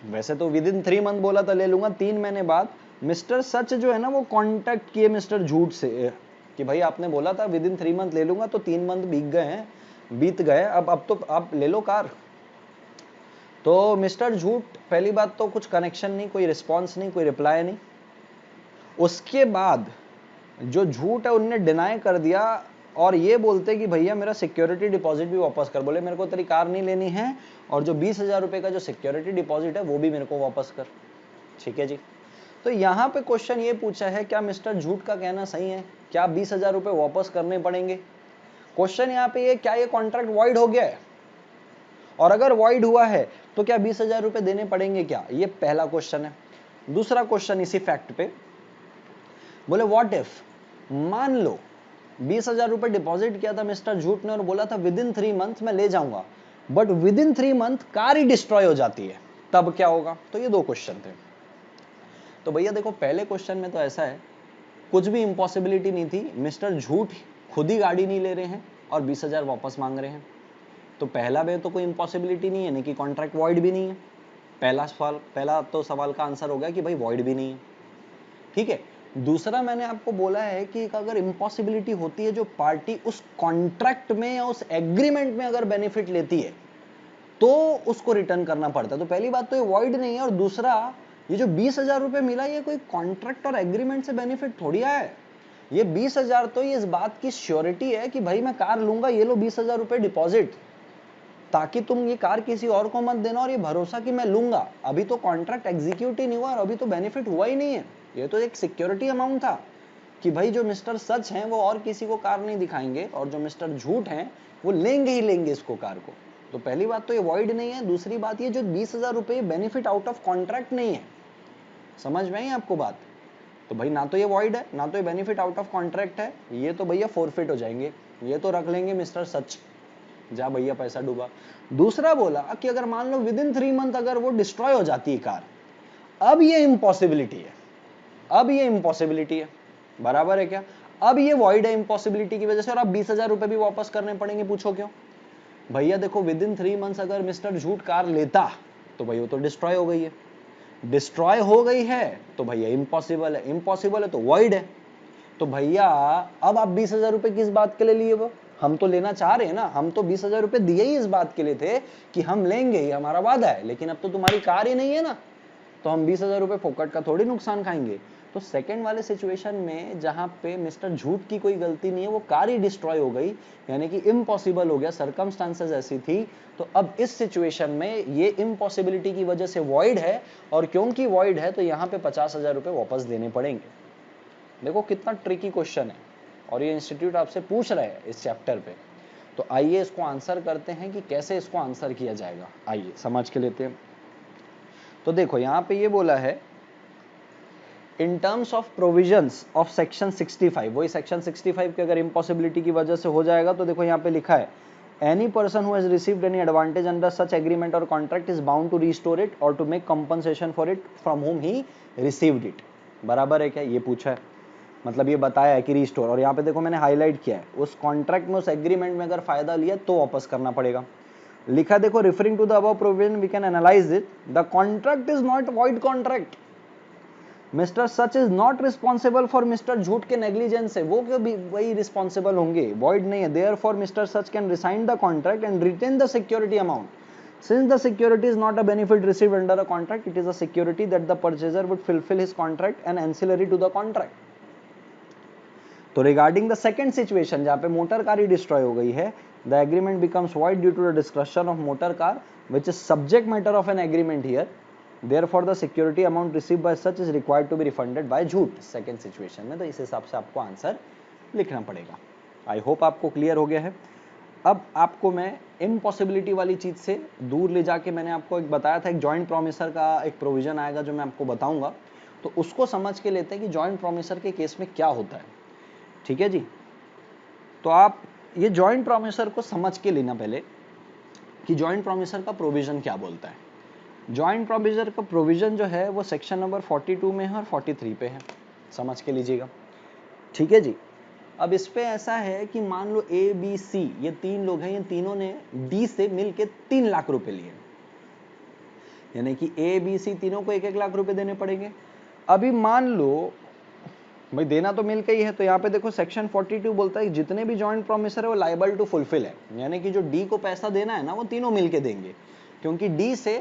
Speaker 1: वैसे तो विद इन 3 मंथ बोला था ले लूंगा, 3 महीने बाद मिस्टर सच जो है ना वो कॉन्टेक्ट किए मिस्टर झूठ से कि भाई आपने बोला था विद इन 3 मंथ ले लूंगा, तो 3 मंथ बीत गए, अब तो आप ले लो कार। तो मिस्टर झूठ पहली बात तो कुछ कनेक्शन नहीं, कोई रिस्पॉन्स नहीं, कोई रिप्लाई नहीं। उसके बाद जो झूठ है उनने डिनाई कर दिया और ये बोलते कि भैया मेरा सिक्योरिटी डिपॉजिट भी वापस कर, बोले मेरे को तेरी कार नहीं लेनी है, और जो 20,000 रुपए का जो सिक्योरिटी डिपॉजिट है वो भी मेरे को वापस कर, ठीक है जी। तो यहाँ पे क्वेश्चन ये पूछा है क्या मिस्टर झूठ का कहना सही है, क्या 20,000 रुपए वापस करने पड़ेंगे। क्वेश्चन यहाँ पे ये, क्या ये कॉन्ट्रैक्ट वॉइड हो गया है, और अगर वॉइड हुआ है तो क्या 20,000 रुपए देने पड़ेंगे क्या, ये पहला क्वेश्चन है। दूसरा क्वेश्चन इसी फैक्ट पे, बोले व्हाट इफ, मान लो 20,000 रुपए डिपॉजिट किया था मिस्टर झूठ ने और बोला था विद इन 3 मंथ मैं ले जाऊंगा, but with in 3 month car ही डिस्ट्रॉय हो जाती है, तब क्या होगा। तो ये दो क्वेश्चन थे। तो भैया देखो पहले क्वेश्चन में तो ऐसा है, कुछ भी इंपॉसिबिलिटी नहीं थी, मिस्टर झूठ खुद ही गाड़ी नहीं ले रहे हैं और 20,000 वापस मांग रहे हैं, तो पहला में तो कोई इंपॉसिबिलिटी नहीं है, नहीं कि कॉन्ट्रैक्ट वॉइड भी नहीं है। पहला तो सवाल का आंसर हो गया कि भाई वॉइड भी नहीं है, ठीक है। दूसरा मैंने आपको बोला है कि अगर इंपॉसिबिलिटी होती है, जो पार्टी उस कॉन्ट्रैक्ट में या उस एग्रीमेंट में अगर बेनिफिट लेती है तो उसको रिटर्न करना पड़ता है। तो पहली बात तो ये वॉइड नहीं है, और दूसरा ये जो 20,000 रुपए मिला ये कोई कॉन्ट्रैक्ट और एग्रीमेंट से बेनिफिट थोड़ी आया है। ये 20,000 तो ये इस बात की श्योरिटी है कि भाई मैं कार लूंगा, ये लो 20,000 रुपए डिपॉजिट, ताकि तुम ये कार किसी और को मत देना, और ये भरोसा कि मैं लूंगा। अभी तो कॉन्ट्रैक्ट एग्जीक्यूट ही नहीं हुआ और अभी तो बेनिफिट हुआ ही नहीं है, ये तो एक सिक्योरिटी अमाउंट था कि भाई जो मिस्टर सच हैं वो और किसी को कार नहीं दिखाएंगे, और जो मिस्टर झूठ हैं वो लेंगे ही लेंगे इसको, कार को। तो पहली बात तो ये वॉइड नहीं है, दूसरी बात ये जो 20,000 रुपए बेनिफिट आउट ऑफ कॉन्ट्रैक्ट नहीं है, समझ में आई आपको बात। तो भाई ना तो ये वॉइड है ना तो ये बेनिफिट आउट ऑफ कॉन्ट्रैक्ट है, ये तो भैया फोरफिट हो जाएंगे, ये तो रख लेंगे मिस्टर सच, जा भैया पैसा डूबा। दूसरा बोला कि अगर मान लो विद इन 3 मंथ अगर वो डिस्ट्रॉय हो जाती है कार, अब ये इम्पॉसिबिलिटी है, अब ये इम्पॉसिबिलिटी है, बराबर है क्या? अब ये वॉइड है इम्पॉसिबिलिटी की वजह से, और अब 20,000 रुपए भी वापस करने पड़ेंगे। पूछो क्यों? भैया देखो विद इन 3 मंथ्स अगर मिस्टर झूठ कार लेता तो भाई वो तो डिस्ट्रॉय हो गई है, डिस्ट्रॉय हो गई है तो भैया इम्पॉसिबल है, इम्पॉसिबल है तो वॉइड है। तो भैया अब आप 20,000 रुपए किस बात के लिए लिए? वो हम तो लेना चाह रहे हैं ना, हम तो 20,000 रुपए दिए ही इस बात के लिए थे कि हम लेंगे, ये हमारा वादा है, लेकिन अब तो तुम्हारी कार ही नहीं है ना, तो हम 20,000 रुपए फोकट का थोड़ी नुकसान खाएंगे। तो सेकंड वाले सिचुएशन में जहां पे मिस्टर झूठ की कोई गलती नहीं है, वो कार ही डिस्ट्रॉय हो गई, यानी कि इम्पॉसिबल हो गया, सर्कमस्टांसेस ऐसी थी, तो अब इस सिचुएशन में ये इम्पॉसिबिलिटी की वजह से वॉइड है, और क्योंकि वॉइड है तो यहाँ पे 50,000 रुपए वापस देने पड़ेंगे। देखो कितना ट्रिकी क्वेश्चन है, और ये इंस्टीट्यूट आपसे पूछ रहा है इस चैप्टर पे। तो आइए इसको आंसर करते हैं कि कैसे इसको आंसर किया जाएगा, आइए समझ के लेते हैं। तो देखो यहाँ पे ये बोला है in terms of provisions of section 65, वही सेक्शन 65 के अगर इम्पॉसिबिलिटी की वजह से हो जाएगा तो देखो यहाँ पे लिखा है any person who has received any advantage under such agreement और contract is bound to restore it और to make compensation for it from whom he received it. बराबर है क्या? ये पूछा है, मतलब ये बताया है कि रिस्टोर, और यहाँ पे देखो मैंने हाईलाइट किया है उस कॉन्ट्रैक्ट में, उस एग्रीमेंट में अगर फायदा लिया तो वापस करना पड़ेगा। लिखा देखो referring to the above provision we can analyse it, the contract is not void contract, mister Sach is not responsible for mister Jhooth के नेग्लिजेंस है, वो क्यों भी वही रिस्पॉन्सिबल होंगे, वॉइड नहीं है। Therefore mister Sach can resign the contract and retain the security amount, since the security is not a benefit received under a contract, it is a security that the purchaser would fulfill his contract and ancillary to the contract. तो रिगार्डिंग द सेकंड सिचुएशन जहां पे मोटर कार ही डिस्ट्रॉय हो गई है, the agreement becomes void due to the discussion of motor car which is subject matter of an agreement here, therefore the security amount received by Sach is required to be refunded by Jhooth. Second situation में तो इस हिसाब से आपको आंसर लिखना पड़ेगा। आई होप आपको क्लियर हो गया है। अब आपको मैं इम्पॉसिबिलिटी वाली चीज से दूर ले जाके, मैंने आपको एक बताया था एक जॉइंट प्रोमिसर का एक प्रोविजन आएगा जो मैं आपको बताऊंगा, तो उसको समझ के लेते हैं कि जॉइंट प्रोमिसर के केस में क्या होता है। ठीक है जी, तो आप ये जॉइंट प्रोमिसर को समझ के लेना पहले कि जॉइंट प्रोमिसर का प्रोविजन क्या बोलता है। जॉइंट प्रोमिसर का प्रोविजन जो है वो सेक्शन नंबर 42 में है और 43 पे है, समझ के लीजिएगा। ठीक है जी, अब इस पे ऐसा है कि मान लो ए बी सी ये 3 लोग हैं, ये तीनों ने डी से मिलके 3 लाख रुपए लिए, यानी कि ए बी सी तीनों को 1-1 लाख रुपए देने पड़ेंगे। अभी मान लो भाई देना तो मिलके ही है, तो यहाँ पे देखो सेक्शन 42 बोलता है जितने भी जॉइंट प्रोमिसर है वो लायबल टू फुलफिल है, यानी कि जो डी को पैसा देना है ना वो तीनों मिलके देंगे, क्योंकि डी से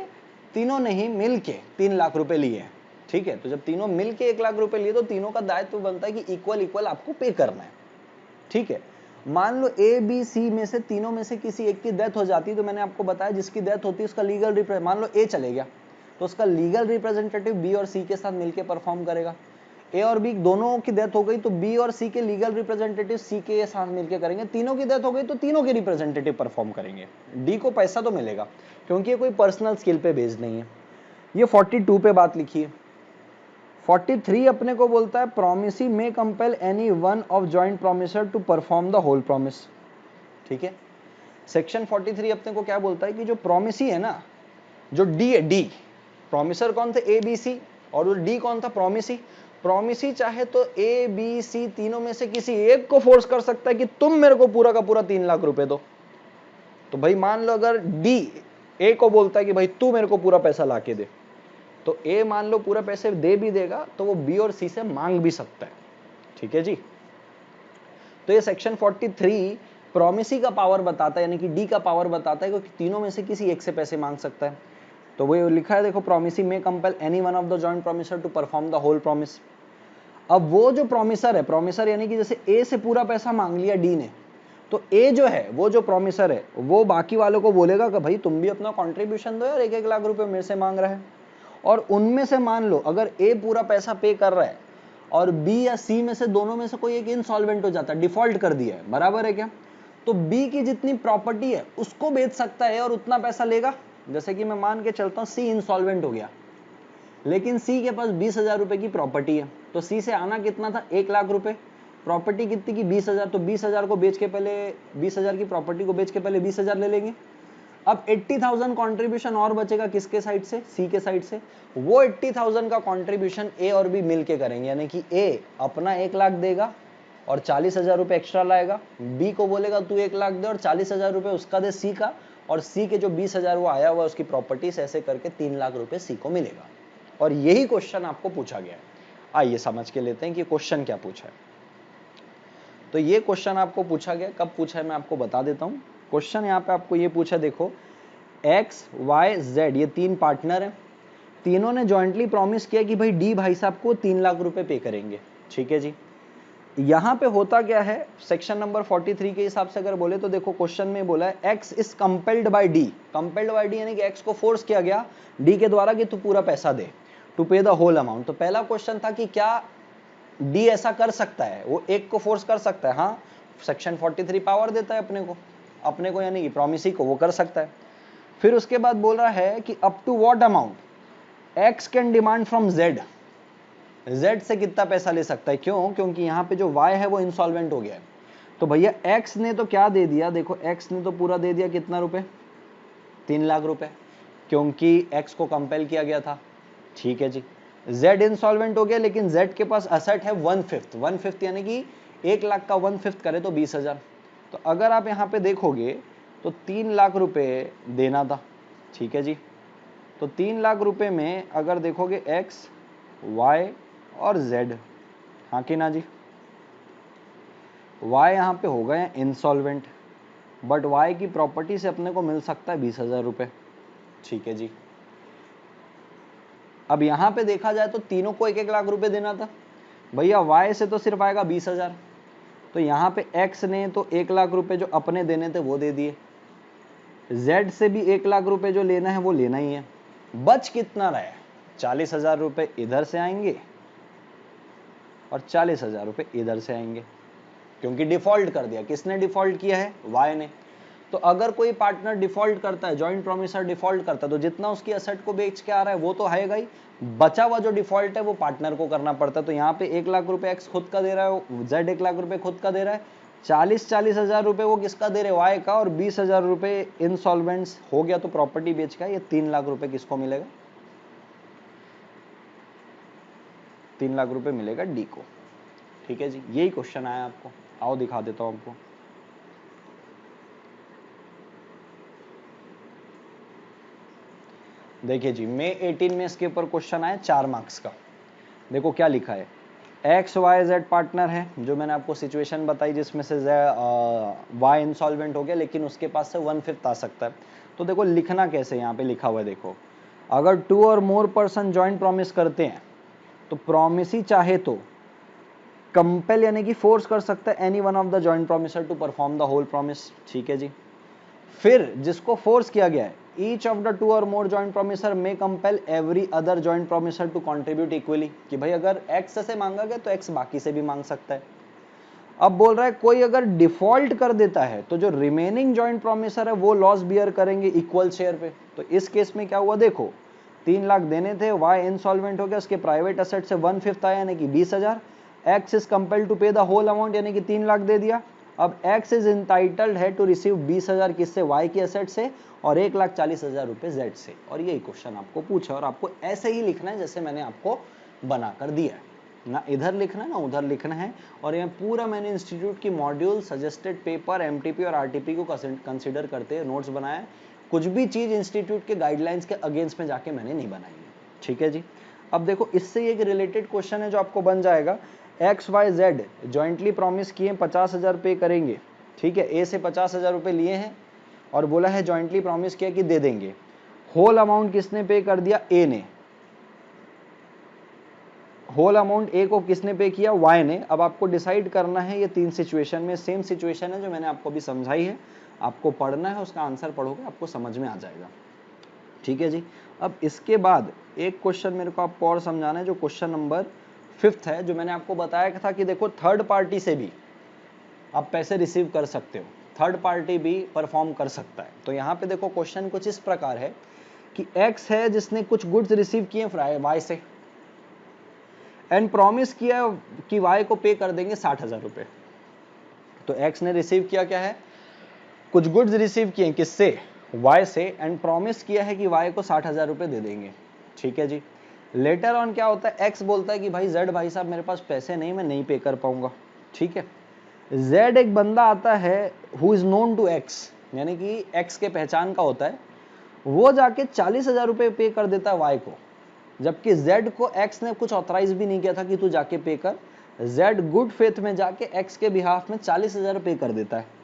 Speaker 1: तीनों ने ही मिलके 3 लाख रुपए लिए हैं। ठीक है, तो जब तीनों मिलके 1 लाख रुपए लिए तो तीनों का दायित्व बनता है कि इक्वल इक्वल आपको पे करना है। ठीक है, मान लो ए बी सी में से तीनों में से किसी एक की डेथ हो जाती है, तो मैंने आपको बताया जिसकी डेथ होती है उसका लीगल रिप्रेजेंटेटिव, मान लो ए चले गया तो उसका लीगल रिप्रेजेंटेटिव बी और सी के साथ मिलकर परफॉर्म करेगा। ए और बी दोनों की डेथ हो गई तो बी और सी के लीगल रिप्रेजेंटेटिव सी के साथ मिलकर करेंगे। तीनों की डेथ हो गई तो तीनों के रिप्रेजेंटेटिव परफॉर्म करेंगे। डी को पैसा तो मिलेगा क्योंकि ये कोई पर्सनल स्किल पे बेस्ड नहीं है। ये 42 पे बात लिखी है। 43 अपने को बोलता है प्रोमिसी में compel any one of joint promisor to perform the whole promise. ठीक है, सेक्शन 43 अपने को क्या बोलता है कि जो प्रोमिसी है ना, जो डी है, डी प्रोमिसर कौन थे, ए बी सी, और डी कौन था, प्रोमिसी। प्रोमिसी चाहे तो ए बी सी तीनों में से किसी एक को फोर्स कर सकता है कि तुम मेरे को पूरा का पूरा 3 लाख रुपए दो। तो भाई मान लो अगर डी ए को बोलता है कि भाई तू मेरे को पूरा पैसा लाके दे, तो ए मान लो पूरा पैसे दे भी देगा तो वो बी और सी से मांग भी सकता है। ठीक है जी, तो ये सेक्शन 43 प्रोमिसी का पावर बताता है, यानी कि डी का पावर बताता है कि तीनों में से किसी एक से पैसे मांग सकता है। तो वो लिखा है देखो प्रोमिसी में compel any one of the joint promisor to perform the whole promise. अब वो जो प्रोमिसर है, प्रोमिसर यानी कि जैसे ए से पूरा पैसा मांग लिया डी ने, तो ए जो है वो जो प्रोमिसर है वो बाकी वालों को बोलेगा कि भाई तुम भी अपना कॉन्ट्रीब्यूशन दो यार, 1-1 लाख रुपए मेरे से मांग रहा है। और उनमें से मान लो अगर ए पूरा पैसा पे कर रहा है और बी या सी में से दोनों में से कोई एक इनसॉल्वेंट हो जाता है, डिफॉल्ट कर दिया है, बराबर है क्या, तो बी की जितनी प्रॉपर्टी है उसको बेच सकता है और उतना पैसा लेगा। जैसे कि मैं मान के चलता हूं सी इंसॉल्वेंट हो गया, लेकिन सी के पास 20,000 रुपए की प्रॉपर्टी है, तो सी से आना कितना था, 1 लाख रुपए। प्रॉपर्टी कितनी की 20,000, तो 20,000 को बेच के पहले 20,000 की प्रॉपर्टी को बेच के पहले 20,000 ले लेंगे। अब 80,000 कंट्रीब्यूशन और बचेगा किसके साइड से, सी के साइड से। वो 80,000 का कंट्रीब्यूशन ए और बी मिलके करेंगे, यानी कि ए अपना 1 लाख देगा और 40,000 रुपए एक्स्ट्रा लाएगा, बी को बोलेगा तू 1 लाख दे और 40,000 रुपए उसका दे सी का, और सी के जो 20,000 वो आया हुआ उसकी प्रॉपर्टी से ऐसे करके 3 लाख रुपए सी को मिलेगा। और यही क्वेश्चन आपको पूछा गया है। आइए समझ के लेते हैं कि क्वेश्चन क्या पूछा है। तो ये क्वेश्चन आपको पूछा गया, कब पूछा है मैं आपको बता देता हूं। क्वेश्चन यहाँ पे आपको ये पूछा, देखो एक्स वाई जेड ये 3 पार्टनर हैं, तीनों ने जॉइंटली प्रॉमिस किया कि भाई डी भाई साहब को 3 लाख रुपए पे करेंगे, ठीक है जी। यहाँ पे होता क्या है, सेक्शन नंबर 43 के हिसाब से अगर बोले तो देखो क्वेश्चन में बोला है x is compelled bye D. Compelled bye D यानी कि एक्स को फोर्स किया गया डी के द्वारा कि तू पूरा पैसा दे, टू पे द होल अमाउंट। तो पहला क्वेश्चन था कि क्या डी ऐसा कर सकता है, वो एक को फोर्स कर सकता है। हाँ, सेक्शन 43 पावर देता है अपने को यानी कि प्रॉमिसी को, वो कर सकता है। फिर उसके बाद बोल रहा है कि up to what amount X can demand from Z, Z से कितना पैसा ले सकता है। क्यों, क्योंकि यहाँ पे जो वाई है वो इंसॉल्वेंट हो गया है। तो भैया एक्स ने तो क्या दे दिया, देखो एक्स ने तो पूरा दे दिया कितना रुपए, 3 लाख रुपए, क्योंकि एक्स को कंपेल किया गया था, ठीक है जी। जेड इंसॉल्वेंट हो गया, लेकिन जेड के पास असेट है 1/5 यानी कि 1 लाख का 1/5 करे तो 20,000। तो अगर आप यहाँ पे देखोगे तो 3 लाख रुपए देना था, ठीक है जी। तो 3 लाख रुपए में अगर देखोगे एक्स वाई और जेड, हाँ कि ना जी। वाई यहाँ पे हो गए इंसॉल्वेंट, बट वाई की प्रॉपर्टी से अपने को मिल सकता है 20,000 रुपए, ठीक है जी। अब यहाँ पे देखा जाए तो तीनों को 1-1 लाख रुपए देना था भैया, वाई से तो सिर्फ आएगा 20,000, तो यहाँ पे एक्स ने तो 1 लाख रुपए जो अपने देने थे वो दे दिए, जेड से भी 1 लाख रुपए जो लेना है वो लेना ही है। बच कितना रहा है, 40,000 रुपए इधर से आएंगे और 40,000 रुपए इधर से आएंगे, क्योंकि डिफॉल्ट कर दिया। किसने डिफॉल्ट किया है, वाई ने। तो अगर कोई पार्टनर डिफॉल्ट करता है, जॉइंट प्रॉमिसर डिफॉल्ट करता है, तो जितना उसकी असेट को बेच के आ रहा है वो तो आएगा ही, बचा हुआ जो डिफॉल्ट है वो पार्टनर को करना पड़ता है। तो यहाँ पे 1 लाख रुपए एक्स खुद का दे रहा है, जेड 1 लाख रुपए खुद का दे रहा है, 40,000 रुपए वो किसका दे रहे, वाई का, और 20,000 रुपए इंसॉल्वेंट्स हो गया तो प्रॉपर्टी बेच का, ये 3 लाख रुपए किसको मिलेगा, 3 लाख रुपए मिलेगा डी को, ठीक है जी। यही क्वेश्चन आया आपको, आओ दिखा देता हूं आपको। देखिए जी, मई 18 में इसके ऊपर क्वेश्चन आया 4 मार्क्स का। देखो क्या लिखा है, एक्स वाई जेड पार्टनर है, जो मैंने आपको सिचुएशन बताई जिसमें से वाई इंसॉल्वेंट हो गया लेकिन उसके पास से 1/5 आ सकता है। तो देखो लिखना कैसे, यहाँ पे लिखा हुआ है देखो, अगर 2 और मोर पर्सन ज्वाइंट प्रॉमिस करते हैं तो प्रॉमिसी चाहे तो कंपेल यानी कि फोर्स कर सकता है any one of the joint promisor to perform the whole promise, ठीक है जी। फिर जिसको फोर्स किया गया है, ईच ऑफ द 2 और more joint promisor may compel every other joint promisor to contribute equally, कि भाई अगर एक्स से मांगा गया तो एक्स बाकी से भी मांग सकता है। अब बोल रहा है कोई अगर डिफॉल्ट कर देता है तो जो रिमेनिंग जॉइंट प्रॉमिसर है वो लॉस बियर करेंगे इक्वल शेयर पे। तो इस केस में क्या हुआ, देखो 3 लाख देने थे, वाई इंसॉल्वेंट हो गया, उसके प्राइवेट असेट से 1/5 आया यानी कि 20,000, एक्स इज कंपेल्ड टू पे द होल अमाउंट यानी कि 3 लाख दे दिया। अब एक्स इज इंटाइटल्ड है टू रिसीव 20,000 किससे, वाई की असेट से, और 1,40,000 रुपए जेड से। और यही क्वेश्चन आपको पूछा और आपको ऐसे ही लिखना है जैसे मैंने आपको बनाकर दिया है, ना इधर लिखना है ना उधर लिखना है। और यहाँ पूरा मैंने इंस्टीट्यूट की मॉड्यूल, सजेस्टेड पेपर, एमटीपी और आरटीपी को कंसीडर करते हुए नोट्स बनाया है। कुछ भी चीज इंस्टीट्यूट के गाइडलाइंस के अगेंस्ट में जाके मैंने नहीं बनाई है, ठीक है जी। अब देखो इससे एक रिलेटेड क्वेश्चन है जो आपको बन जाएगा, X Y Z jointly promise किए 50,000 पे करेंगे, ठीक है, ए से 50,000 रुपए लिए हैं और बोला है ज्वाइंटली प्रॉमिस किया कि दे देंगे। होल अमाउंट किसने पे कर दिया, ए ने। होल अमाउंट ए को किसने पे किया, वाई ने। अब आपको डिसाइड करना है ये 3 सिचुएशन में, सेम सिचुएशन है जो मैंने आपको अभी समझाई है, आपको पढ़ना है, उसका आंसर पढ़ोगे आपको समझ में आ जाएगा, ठीक है जी। अब इसके बाद एक क्वेश्चन मेरे को आपको और समझाना है, जो क्वेश्चन नंबर 5 है, जो मैंने आपको बताया था कि देखो थर्ड पार्टी से भी आप पैसे रिसीव कर सकते हो, थर्ड पार्टी भी परफॉर्म कर सकता है। तो यहाँ पे देखो क्वेश्चन कुछ इस प्रकार है कि एक्स है जिसने कुछ गुड्स रिसीव किए वाई से, एंड प्रॉमिस किया कि वाई को पे कर देंगे 60,000 रुपए। तो एक्स ने रिसीव किया क्या है, कुछ गुड्स रिसीव किए किससे, वाई से, एंड प्रॉमिस किया है कि वाई को 60,000 रुपए दे देंगे। ठीक है जी। लेटर ऑन क्या होता है, एक्स बोलता है कि भाई जेड भाई साहब मेरे पास पैसे नहीं, मैं नहीं पे कर पाऊंगा। ठीक है। जेड एक बंदा आता है who is known to X, यानी कि एक्स के पहचान का होता है, वो जाके 40,000 रुपए पे कर देता है वाई को, जबकि जेड को एक्स ने कुछ ऑथराइज भी नहीं किया था कि तू जाके पे कर। जेड गुड फेथ में जाके एक्स के बिहाफ में 40,000 पे कर देता है।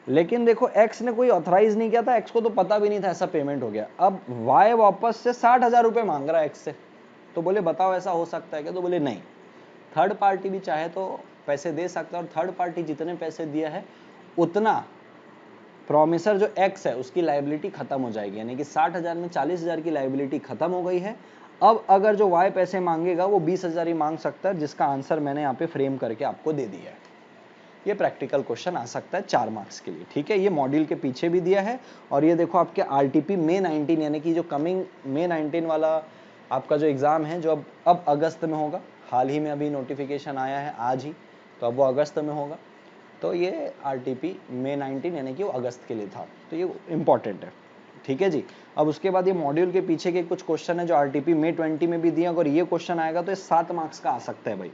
Speaker 1: लेकिन देखो एक्स ने कोई ऑथराइज नहीं किया था, एक्स को तो पता भी नहीं था ऐसा पेमेंट हो गया। अब वाई वापस से 60,000 रुपए मांग रहा है एक्स से। तो बोले बताओ ऐसा हो सकता है क्या, तो बोले नहीं, थर्ड पार्टी भी चाहे तो पैसे दे सकता है, और थर्ड पार्टी जितने पैसे दिया है उतना प्रॉमिसर जो एक्स है उसकी लाइबिलिटी खत्म हो जाएगी, यानी कि 60,000 में 40,000 की लाइबिलिटी खत्म हो गई है। अब अगर जो वाई पैसे मांगेगा वो 20,000 ही मांग सकता है, जिसका आंसर मैंने यहाँ पे फ्रेम करके आपको दे दिया है। ये प्रैक्टिकल क्वेश्चन आ सकता है 4 मार्क्स के लिए। ठीक है, ये मॉड्यूल के पीछे भी दिया है, और ये देखो आपके आरटीपी May 19, यानी कि जो कमिंग May 19 वाला आपका जो एग्जाम है, जो अब अगस्त में होगा, हाल ही में अभी नोटिफिकेशन आया है आज ही, तो अब वो अगस्त में होगा। तो ये आरटीपी May 19 यानी कि वो अगस्त के लिए था, तो ये इंपॉर्टेंट है। ठीक है जी। अब उसके बाद ये मॉड्यूल के पीछे के कुछ क्वेश्चन है जो आरटीपी May 20 में भी दिए, अगर ये क्वेश्चन आएगा तो ये 7 मार्क्स का आ सकता है भाई।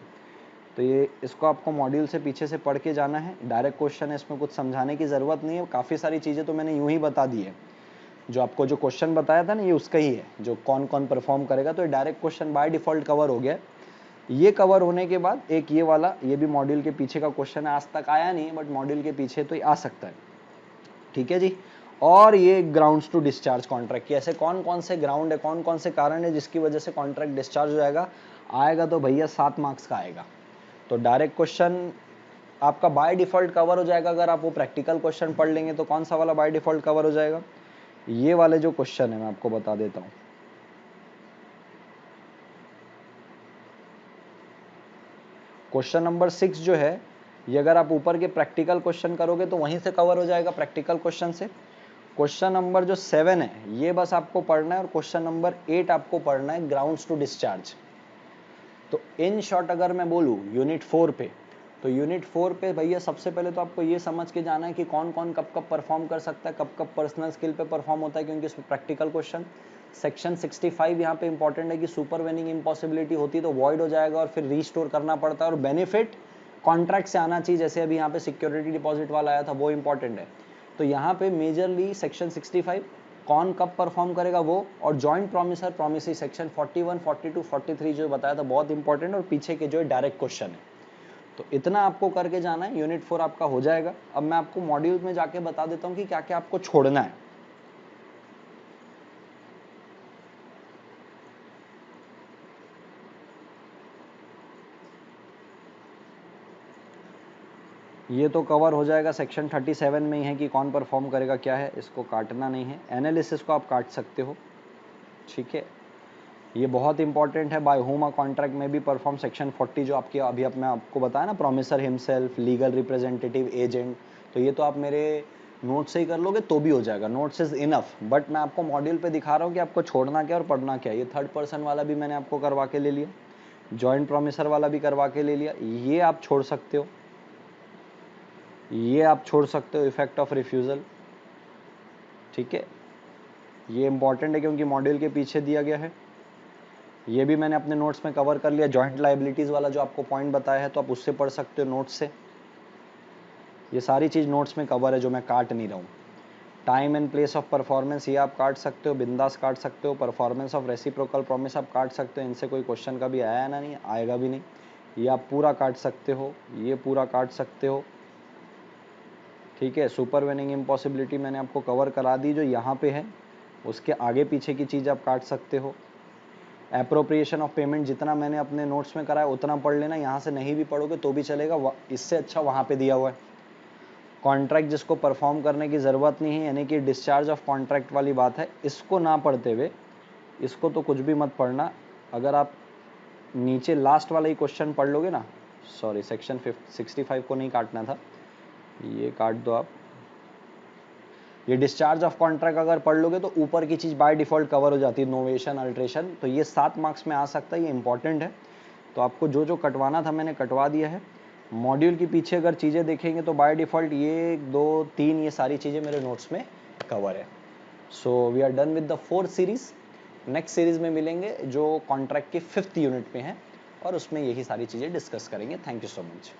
Speaker 1: तो ये इसको आपको मॉड्यूल से पीछे से पढ़ के जाना है, डायरेक्ट क्वेश्चन है, इसमें कुछ समझाने की ज़रूरत नहीं है, काफ़ी सारी चीज़ें तो मैंने यूं ही बता दी है। जो आपको जो क्वेश्चन बताया था ना, ये उसका ही है, जो कौन कौन परफॉर्म करेगा, तो ये direct question by default cover हो गया। ये कवर होने के बाद एक ये वाला, ये भी मॉड्यूल के पीछे का क्वेश्चन है, आज तक आया नहीं बट मॉड्यूल के पीछे तो ये आ सकता है। ठीक है जी। और ये ग्राउंड्स टू डिस्चार्ज कॉन्ट्रैक्ट की, ऐसे कौन कौन से ग्राउंड है, कौन कौन से कारण है जिसकी वजह से कॉन्ट्रैक्ट डिस्चार्ज हो जाएगा, आएगा तो भैया 7 मार्क्स का आएगा। तो डायरेक्ट क्वेश्चन आपका बाय डिफॉल्ट कवर हो जाएगा, अगर आप वो प्रैक्टिकल क्वेश्चन पढ़ लेंगे तो कौन सा वाला बाय डिफॉल्ट कवर हो जाएगा, ये वाले जो क्वेश्चन है मैं आपको बता देता हूँ। क्वेश्चन नंबर 6 जो है, ये अगर आप ऊपर के प्रैक्टिकल क्वेश्चन करोगे तो वहीं से कवर हो जाएगा प्रैक्टिकल क्वेश्चन से। क्वेश्चन नंबर जो 7 है ये बस आपको पढ़ना है, और क्वेश्चन नंबर 8 आपको पढ़ना है ग्राउंड्स टू डिस्चार्ज। तो इन शॉर्ट अगर मैं बोलूँ यूनिट 4 पे, तो यूनिट 4 पे भैया सबसे पहले तो आपको ये समझ के जाना है कि कौन कौन कब कब परफॉर्म कर सकता है, कब कब पर्सनल स्किल पे परफॉर्म होता है, क्योंकि इसमें प्रैक्टिकल क्वेश्चन सेक्शन 65 यहाँ पे इंपॉर्टेंट है कि सुपर वेनिंग इम्पॉसिबिलिटी होती है तो वॉइड हो जाएगा और फिर रीस्टोर करना पड़ता है, और बेनिफिट कॉन्ट्रैक्ट से आना चाहिए, जैसे अभी यहाँ पे सिक्योरिटी डिपॉजिट वाला आया था, वो इंपॉर्टेंट है। तो यहाँ पे मेजरली सेक्शन 65 कौन कब परफॉर्म करेगा वो, और जॉइंट प्रॉमिसर प्रॉमिसी सेक्शन 41, 42, 43 जो बताया था बहुत इंपॉर्टेंट, और पीछे के जो डायरेक्ट क्वेश्चन है। तो इतना आपको करके जाना है, यूनिट 4 आपका हो जाएगा। अब मैं आपको मॉड्यूल में जाके बता देता हूँ कि क्या क्या आपको छोड़ना है। ये तो कवर हो जाएगा सेक्शन 37 में ही है कि कौन परफॉर्म करेगा क्या है, इसको काटना नहीं है। एनालिसिस को आप काट सकते हो। ठीक है, ये बहुत इंपॉर्टेंट है। बाय होम अ कॉन्ट्रैक्ट में भी परफॉर्म सेक्शन 40 जो आपकी अभी मैं आपको बताया ना, promiser himself, legal representative, agent, तो ये तो आप मेरे नोट से ही कर लोगे तो भी हो जाएगा, नोट्स इज इनफ। बट मैं आपको मॉड्यूल पे दिखा रहा हूँ कि आपको छोड़ना क्या और पढ़ना क्या। ये थर्ड पर्सन वाला भी मैंने आपको करवा के ले लिया, जॉइंट प्रॉमिसर वाला भी करवा के ले लिया, ये आप छोड़ सकते हो, ये आप छोड़ सकते हो, इफेक्ट ऑफ रिफ्यूजल। ठीक है, ये इंपॉर्टेंट है क्योंकि मॉड्यूल के पीछे दिया गया है। ये भी मैंने अपने नोट्स में कवर कर लिया, जॉइंट लाइबिलिटीज वाला जो आपको पॉइंट बताया है तो आप उससे पढ़ सकते हो नोट्स से। ये सारी चीज नोट्स में कवर है जो मैं काट नहीं रहा हूँ। Time and place of performance ये आप काट सकते हो, बिंदास काट सकते हो। परफॉर्मेंस ऑफ रेसिप्रोकल प्रॉमिस आप काट सकते हो, इनसे कोई क्वेश्चन कभी आया ना, नहीं आएगा भी नहीं। ये आप पूरा काट सकते हो, ये पूरा काट सकते हो। ठीक है, सुपर वेनिंग इम्पॉसिबिलिटी मैंने आपको कवर करा दी जो यहाँ पे है, उसके आगे पीछे की चीज़ आप काट सकते हो। एप्रोप्रिएशन ऑफ पेमेंट जितना मैंने अपने नोट्स में कराया उतना पढ़ लेना, यहाँ से नहीं भी पढ़ोगे तो भी चलेगा, इससे अच्छा वहाँ पे दिया हुआ है। कॉन्ट्रैक्ट जिसको परफॉर्म करने की ज़रूरत नहीं है, यानी कि डिस्चार्ज ऑफ कॉन्ट्रैक्ट वाली बात है, इसको ना पढ़ते हुए इसको तो कुछ भी मत पढ़ना। अगर आप नीचे लास्ट वाला ही क्वेश्चन पढ़ लोगे ना, सॉरी सेक्शन 65 को नहीं काटना था, ये काट दो आप। ये डिस्चार्ज ऑफ कॉन्ट्रैक्ट अगर पढ़ लोगे तो ऊपर की चीज़ बाय डिफॉल्ट कवर हो जाती है, नोवेशन, अल्ट्रेशन, तो ये 7 मार्क्स में आ सकता है, ये इंपॉर्टेंट है। तो आपको जो जो कटवाना था मैंने कटवा दिया है। मॉड्यूल के पीछे अगर चीज़ें देखेंगे तो बाय डिफ़ॉल्ट ये 1 2 3 ये सारी चीज़ें मेरे नोट्स में कवर है। So we are done with the 4th series. Next series में मिलेंगे जो कॉन्ट्रैक्ट के 5th यूनिट में है और उसमें यही सारी चीज़ें डिस्कस करेंगे। Thank you so much.